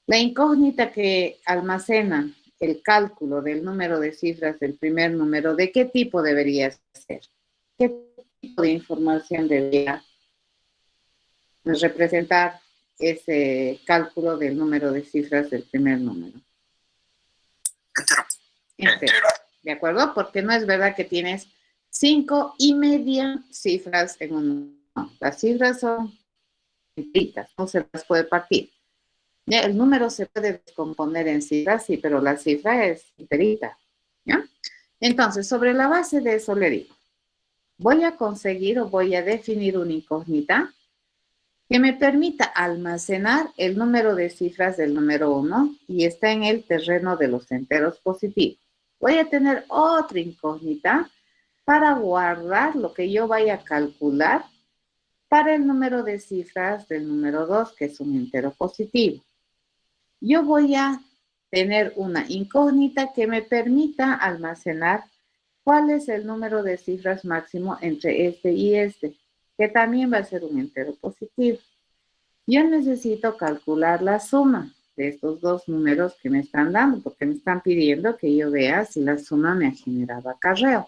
la incógnita que almacena el cálculo del número de cifras del primer número, ¿de qué tipo debería ser? ¿Qué tipo de información debería representar ese cálculo del número de cifras del primer número? Entero. ¿De acuerdo? Porque no es verdad que tienes 5,5 cifras en un... No, las cifras son enteritas, no se las puede partir. ¿Ya? El número se puede descomponer en cifras, sí, pero la cifra es enterita. ¿Ya? Entonces, sobre la base de eso le digo, voy a conseguir o voy a definir una incógnita que me permita almacenar el número de cifras del número 1 y está en el terreno de los enteros positivos. Voy a tener otra incógnita para guardar lo que yo vaya a calcular para el número de cifras del número 2, que es un entero positivo. Yo voy a tener una incógnita que me permita almacenar cuál es el número de cifras máximo entre este y este, que también va a ser un entero positivo. Yo necesito calcular la suma de estos dos números que me están dando, porque me están pidiendo que yo vea si la suma me ha generado acarreo.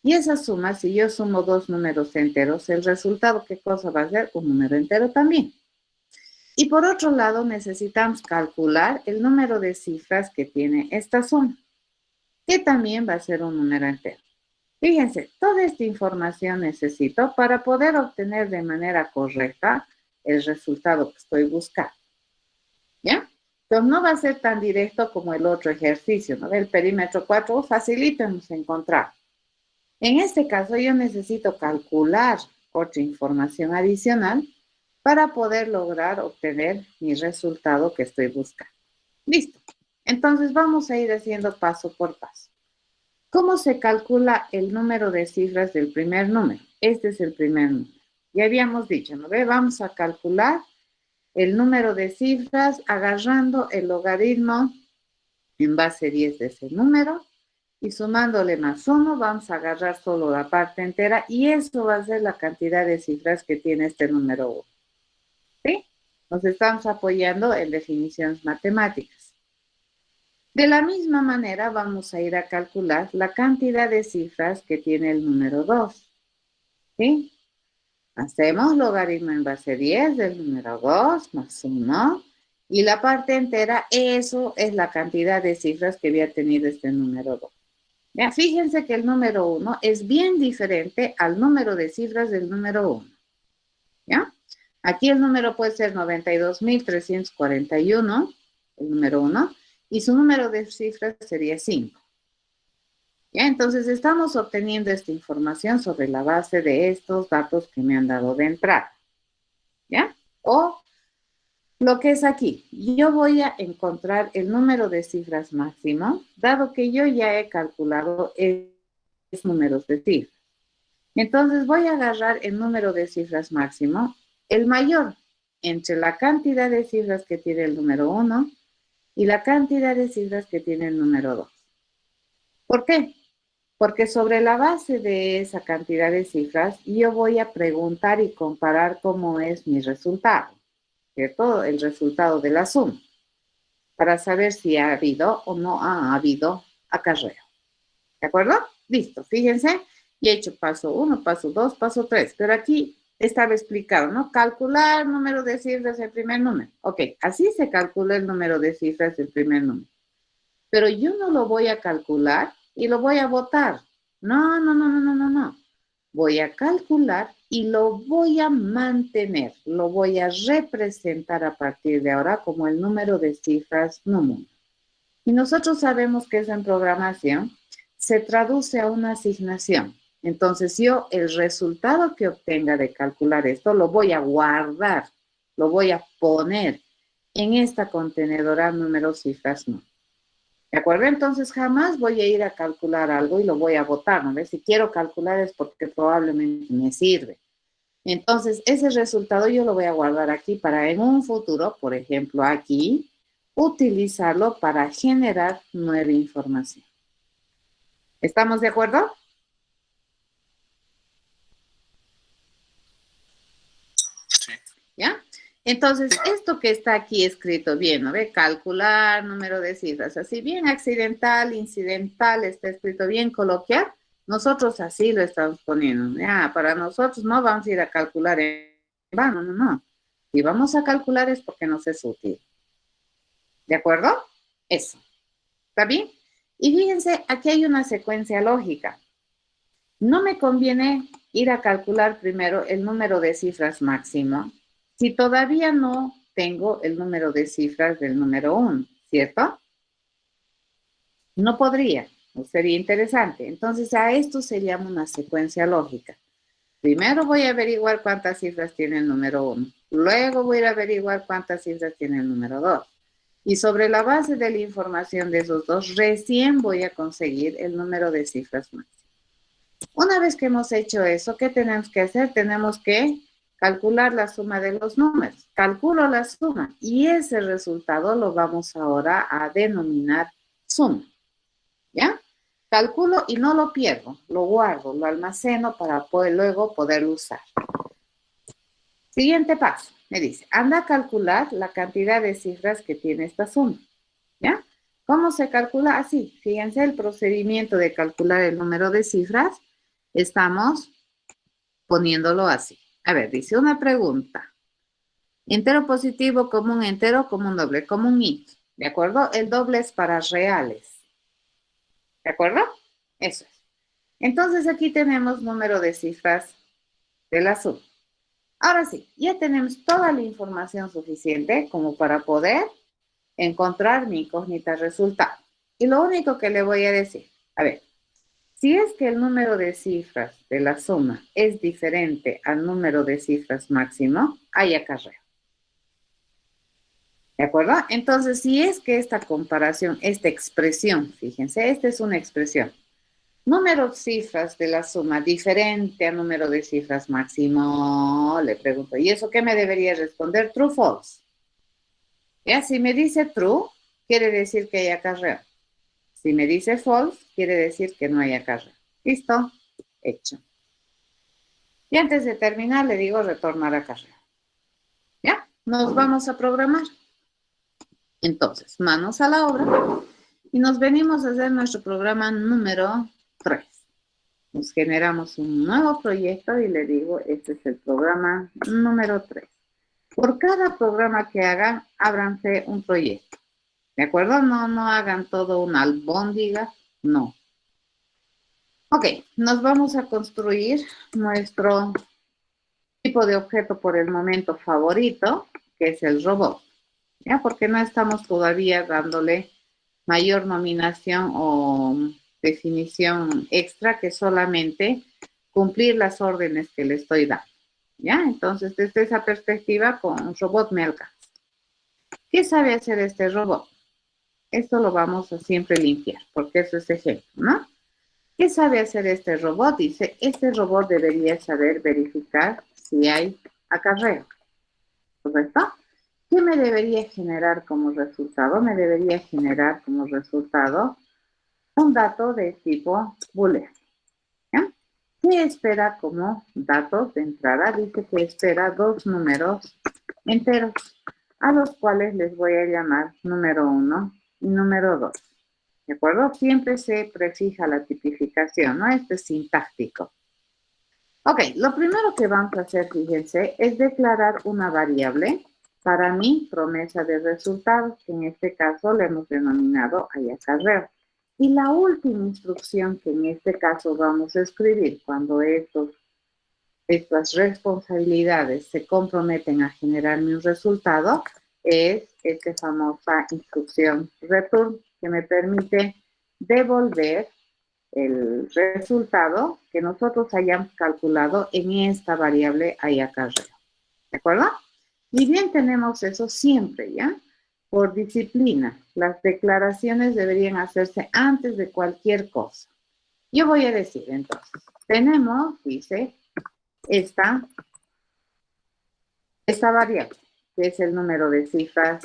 Y esa suma, si yo sumo dos números enteros, el resultado, ¿qué cosa va a ser? Un número entero también. Y por otro lado, necesitamos calcular el número de cifras que tiene esta suma, que también va a ser un número entero. Fíjense, toda esta información necesito para poder obtener de manera correcta el resultado que estoy buscando. ¿Ya? Entonces no va a ser tan directo como el otro ejercicio, ¿no? El perímetro 4, facilito hemos encontrado. En este caso, yo necesito calcular otra información adicional para poder lograr obtener mi resultado que estoy buscando. Listo. Entonces, vamos a ir haciendo paso por paso. ¿Cómo se calcula el número de cifras del primer número? Este es el primer número. Ya habíamos dicho, ¿no ve? Vamos a calcular el número de cifras agarrando el logaritmo en base 10 de ese número y sumándole más 1 vamos a agarrar solo la parte entera y eso va a ser la cantidad de cifras que tiene este número 1. ¿Sí? Nos estamos apoyando en definiciones matemáticas. De la misma manera vamos a ir a calcular la cantidad de cifras que tiene el número 2. ¿Sí? Hacemos logaritmo en base 10 del número 2 más 1 y la parte entera, eso es la cantidad de cifras que había tenido este número 2. Ya, fíjense que el número 1 es bien diferente al número de cifras del número 1. ¿Ya? Aquí el número puede ser 92.341, el número 1, y su número de cifras sería 5. ¿Ya? Entonces estamos obteniendo esta información sobre la base de estos datos que me han dado de entrada. ¿Ya? O lo que es aquí, yo voy a encontrar el número de cifras máximo, dado que yo ya he calculado esos números de cifras. Entonces voy a agarrar el número de cifras máximo, el mayor entre la cantidad de cifras que tiene el número 1 y la cantidad de cifras que tiene el número 2. ¿Por qué? Porque sobre la base de esa cantidad de cifras, yo voy a preguntar y comparar cómo es mi resultado, ¿cierto? El resultado de la suma, para saber si ha habido o no ha habido acarreo. ¿De acuerdo? Listo, fíjense, ya he hecho paso 1, paso 2, paso 3, pero aquí estaba explicado, ¿no? Calcular número de cifras del primer número. Ok, así se calcula el número de cifras del primer número. Pero yo no lo voy a calcular y lo voy a botar. No. Voy a calcular y lo voy a mantener, lo voy a representar a partir de ahora como el número de cifras número. Y nosotros sabemos que eso en programación se traduce a una asignación. Entonces yo el resultado que obtenga de calcular esto lo voy a guardar, lo voy a poner en esta contenedora número cifras no. ¿De acuerdo? Entonces jamás voy a ir a calcular algo y lo voy a botar, ¿no ves? Si quiero calcular es porque probablemente me sirve. Entonces ese resultado yo lo voy a guardar aquí para en un futuro, por ejemplo aquí, utilizarlo para generar nueva información. ¿Estamos de acuerdo? Sí. ¿Ya? Entonces, esto que está aquí escrito bien, ¿no ve? Calcular número de cifras, así bien accidental, incidental, está escrito bien coloquial. Nosotros así lo estamos poniendo. Ya, para nosotros no vamos a ir a calcular en vano, no. Si vamos a calcular es porque nos es útil. ¿De acuerdo? Eso. ¿Está bien? Y fíjense, aquí hay una secuencia lógica. No me conviene ir a calcular primero el número de cifras máximo si todavía no tengo el número de cifras del número 1, ¿cierto? No podría, no sería interesante. Entonces a esto se llama una secuencia lógica. Primero voy a averiguar cuántas cifras tiene el número 1. Luego voy a averiguar cuántas cifras tiene el número 2. Y sobre la base de la información de esos dos, recién voy a conseguir el número de cifras máximas. Una vez que hemos hecho eso, ¿qué tenemos que hacer? Tenemos que calcular la suma de los números. Calculo la suma y ese resultado lo vamos ahora a denominar suma. ¿Ya? Calculo y no lo pierdo, lo guardo, lo almaceno para luego poderlo usar. Siguiente paso, me dice, anda a calcular la cantidad de cifras que tiene esta suma. ¿Ya? ¿Cómo se calcula? Así, fíjense el procedimiento de calcular el número de cifras. Estamos poniéndolo así. A ver, dice una pregunta. Entero positivo, común, entero, común, doble, común y. ¿De acuerdo? El doble es para reales. ¿De acuerdo? Eso es. Entonces aquí tenemos número de cifras de la suma. Ahora sí, ya tenemos toda la información suficiente como para poder encontrar mi incógnita resultado. Y lo único que le voy a decir, a ver, Si es que el número de cifras de la suma es diferente al número de cifras máximo, hay acarreo. ¿De acuerdo? Entonces, si es que esta comparación, esta expresión, fíjense, esta es una expresión. Número de cifras de la suma diferente al número de cifras máximo, le pregunto, ¿y eso qué me debería responder? True, false. Ya, si me dice true, quiere decir que hay acarreo. Si me dice false, quiere decir que no hay acarreo. ¿Listo? Hecho. Y antes de terminar, le digo retornar acarreo. ¿Ya? Nos vamos a programar. Entonces, manos a la obra y nos venimos a hacer nuestro programa número 3. Nos generamos un nuevo proyecto y le digo, este es el programa número 3. Por cada programa que hagan, ábranse un proyecto. ¿De acuerdo? No hagan todo una albóndiga, no. Ok, nos vamos a construir nuestro tipo de objeto por el momento favorito, que es el robot. ¿Ya? Porque no estamos todavía dándole mayor nominación o definición extra que solamente cumplir las órdenes que le estoy dando. ¿Ya? Entonces, desde esa perspectiva, con un robot me alcanza. ¿Qué sabe hacer este robot? Esto lo vamos a siempre limpiar, porque eso es ejemplo, ¿no? ¿Qué sabe hacer este robot? Dice, este robot debería saber verificar si hay acarreo. ¿Correcto? ¿Qué me debería generar como resultado? Me debería generar como resultado un dato de tipo booleano. ¿Ya? ¿Qué espera como datos de entrada? Dice que espera 2 números enteros, a los cuales les voy a llamar número 1 y número 2. ¿De acuerdo? Siempre se prefija la tipificación, ¿no? Esto es sintáctico. Ok, lo primero que vamos a hacer, fíjense, es declarar una variable para mi promesa de resultados, que en este caso le hemos denominado acarreo. Y la última instrucción que en este caso vamos a escribir cuando estas responsabilidades se comprometen a generarme un resultado es esta famosa instrucción return, que me permite devolver el resultado que nosotros hayamos calculado en esta variable acarreo. ¿De acuerdo? Y bien, tenemos eso siempre, ¿ya? Por disciplina, las declaraciones deberían hacerse antes de cualquier cosa. Yo voy a decir, entonces, tenemos, dice, esta variable, que es el número de cifras,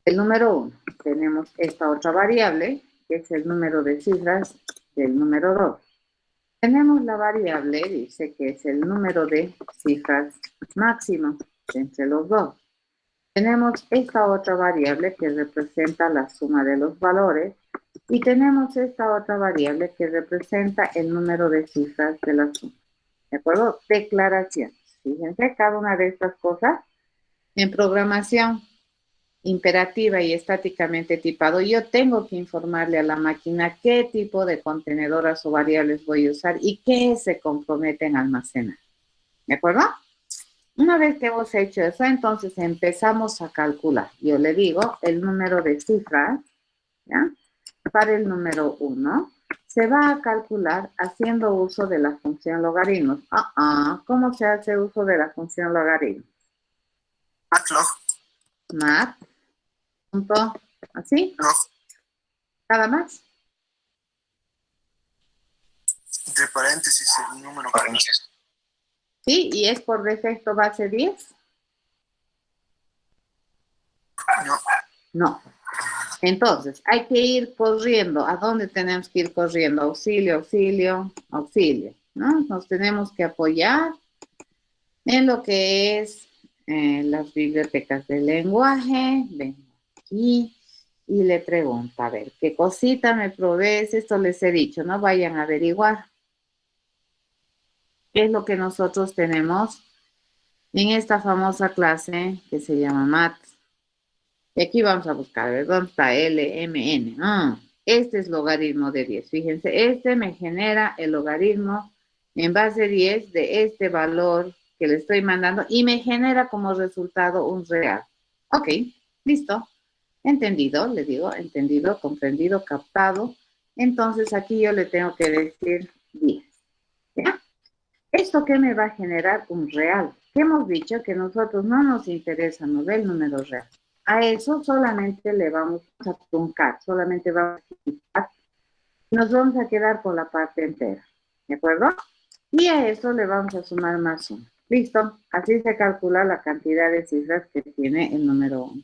el número 1. Tenemos esta otra variable, que es el número de cifras del número 2. Tenemos la variable, dice que es el número de cifras máximo entre los dos. Tenemos esta otra variable que representa la suma de los valores y tenemos esta otra variable que representa el número de cifras de la suma. ¿De acuerdo? Declaraciones. Fíjense, cada una de estas cosas en programación imperativa y estáticamente tipado, yo tengo que informarle a la máquina qué tipo de contenedoras o variables voy a usar y qué se comprometen a almacenar. ¿De acuerdo? Una vez que hemos hecho eso, entonces empezamos a calcular. Yo le digo el número de cifras, ¿ya? Para el número 1, se va a calcular haciendo uso de la función logaritmos. ¿Cómo se hace uso de la función logaritmos? Matlog. Mat. Punto. ¿Así? Log. ¿Nada más? Entre paréntesis el número paréntesis. Sí, y es por defecto base 10. No. No. Entonces, hay que ir corriendo. ¿A dónde tenemos que ir corriendo? Auxilio, auxilio, auxilio, ¿no? Nos tenemos que apoyar en lo que es las bibliotecas de lenguaje. Vengo aquí y le pregunto, a ver, ¿qué cosita me provees? Esto les he dicho, no vayan a averiguar. ¿Qué es lo que nosotros tenemos en esta famosa clase que se llama Math? Y aquí vamos a buscar, a ver, ¿dónde está LMN? Este es logaritmo de 10. Fíjense, este me genera el logaritmo en base 10 de este valor que le estoy mandando y me genera como resultado un real. Ok, listo. Entendido, le digo, entendido, comprendido, captado. Entonces aquí yo le tengo que decir 10. ¿Ya? ¿Esto qué me va a generar? Un real. ¿Qué hemos dicho? Que nosotros no nos interesa, ¿no ve? El número real. A eso solamente le vamos a truncar, solamente vamos a quitar. Nos vamos a quedar con la parte entera. ¿De acuerdo? Y a eso le vamos a sumar más 1. Listo. Así se calcula la cantidad de cifras que tiene el número 1.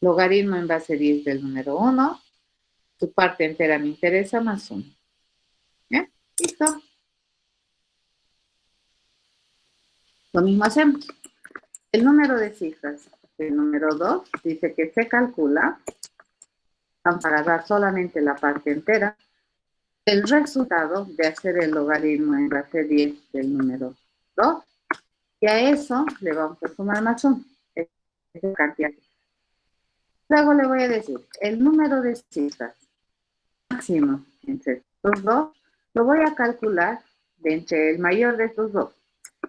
Logaritmo en base 10 del número 1. Tu parte entera me interesa más 1. ¿Ya? Listo. Lo mismo hacemos. El número de cifras del número 2 dice que se calcula, para dar solamente la parte entera, el resultado de hacer el logaritmo en base 10 del número 2, y a eso le vamos a sumar más 1. Esa cantidad. Luego le voy a decir, el número de cifras máximo entre estos dos, lo voy a calcular de entre el mayor de estos dos.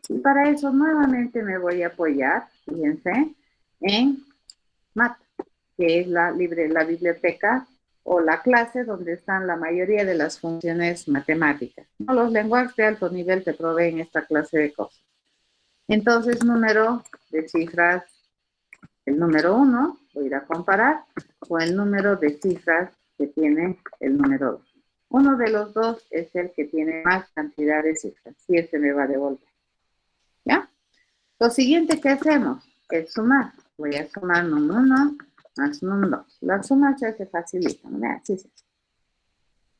Y para eso nuevamente me voy a apoyar, fíjense, en MAT, que es la biblioteca o la clase donde están la mayoría de las funciones matemáticas. ¿No? Los lenguajes de alto nivel te proveen esta clase de cosas. Entonces, número de cifras, el número 1, voy a ir a comparar, con el número de cifras que tiene el número 2. Uno de los dos es el que tiene más cantidad de cifras, y ese me va a devolver. ¿Ya? Lo siguiente que hacemos es sumar. Voy a sumar num 1 más num 2. La suma se hace facilita, ¿no? Así se hace.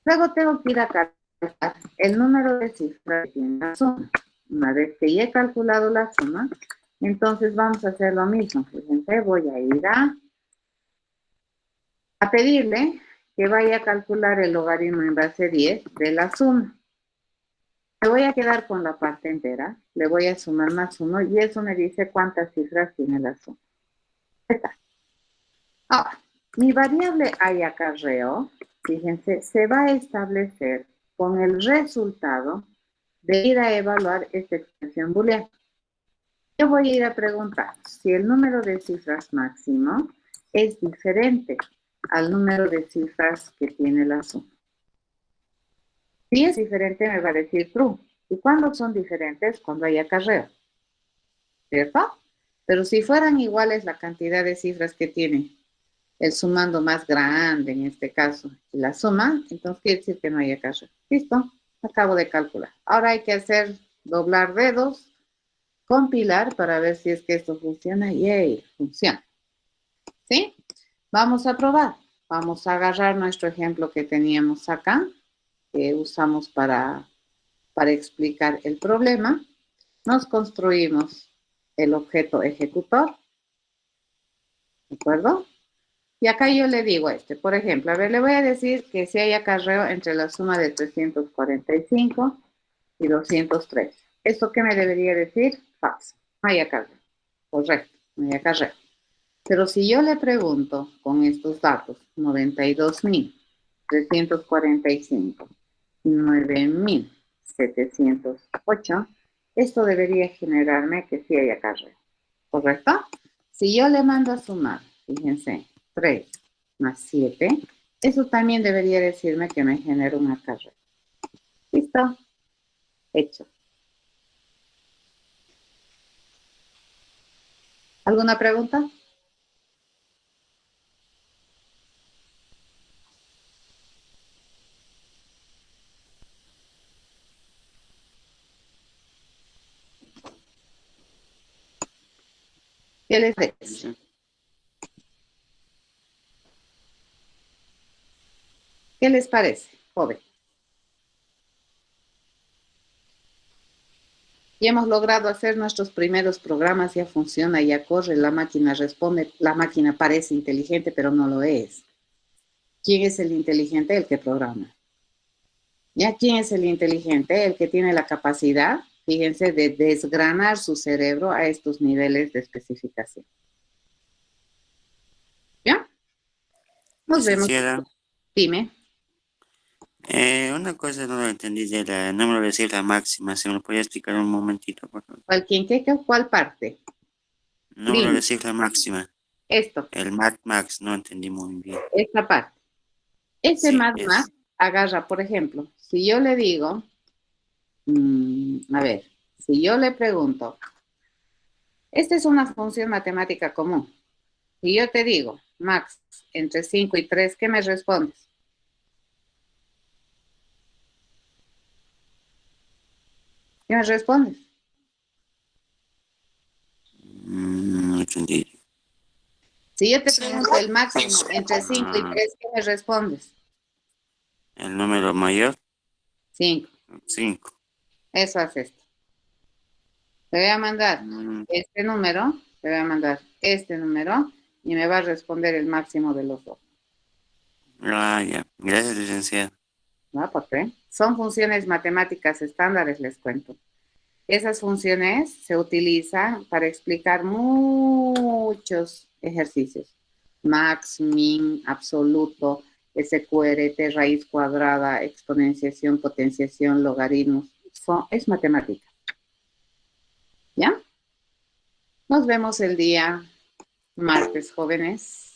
Luego tengo que ir a calcular el número de cifras que tiene la suma. Una vez que ya he calculado la suma, entonces vamos a hacer lo mismo. Fíjense, voy a ir a pedirle que vaya a calcular el logaritmo en base 10 de la suma. Me voy a quedar con la parte entera, le voy a sumar más 1 y eso me dice cuántas cifras tiene la suma. Está. Ahora, mi variable hay acarreo, fíjense, se va a establecer con el resultado de ir a evaluar esta expresión booleana. Yo voy a ir a preguntar si el número de cifras máximo es diferente al número de cifras que tiene la suma. Si es diferente, me va a decir true. ¿Y cuándo son diferentes? Cuando hay acarreo. ¿Cierto? Pero si fueran iguales la cantidad de cifras que tiene el sumando más grande, en este caso, y la suma, entonces quiere decir que no hay acarreo. ¿Listo? Acabo de calcular. Ahora hay que hacer doblar dedos, compilar para ver si es que esto funciona. ¡Yay! Funciona. ¿Sí? Vamos a probar. Vamos a agarrar nuestro ejemplo que teníamos acá, que usamos para explicar el problema. Nos construimos el objeto ejecutor. ¿De acuerdo? Y acá yo le digo por ejemplo, a ver, le voy a decir que si hay acarreo entre la suma de 345 y 203. ¿Esto qué me debería decir? Falso. No hay acarreo. Correcto, no hay acarreo. Pero si yo le pregunto con estos datos, 92.345 y 9.708, esto debería generarme que sí hay acarreo. ¿Correcto? Si yo le mando a sumar, fíjense, 3 más 7, eso también debería decirme que me genera un acarreo. ¿Listo? Hecho. ¿Alguna pregunta? ¿Qué les parece? ¿Qué les parece, joven? Ya hemos logrado hacer nuestros primeros programas, ya funciona, ya corre, la máquina responde, la máquina parece inteligente, pero no lo es. ¿Quién es el inteligente? El que programa. ¿Ya? ¿Quién es el inteligente? El que tiene la capacidad, fíjense, de desgranar su cerebro a estos niveles de especificación. ¿Ya? Nos vemos. Dime. Una cosa no lo entendí del número de cifra máxima. ¿Se me lo podía explicar un momentito, por favor? ¿Cuál parte? Número Dime. de cifra máxima. Esto. El max, no entendí muy bien. Esta parte. Ese Sí, max, agarra, por ejemplo, si yo le digo, a ver, si yo le pregunto, esta es una función matemática común. Si yo te digo, Max, entre 5 y 3, ¿qué me respondes? ¿Qué me respondes? No entendí. Si yo te pregunto el máximo entre 5 y 3, ¿qué me respondes? El número mayor, 5. 5. Eso hace esto. Te voy a mandar este número, te voy a mandar este número y me va a responder el máximo de los dos. Ah, ya. Gracias, licenciado. ¿No? ¿Por qué? Son funciones matemáticas estándares, les cuento. Esas funciones se utilizan para explicar muchos ejercicios. Max, min, absoluto, SQRT, raíz cuadrada, exponenciación, potenciación, logaritmos. Es matemática. ¿Ya? Nos vemos el día martes, jóvenes.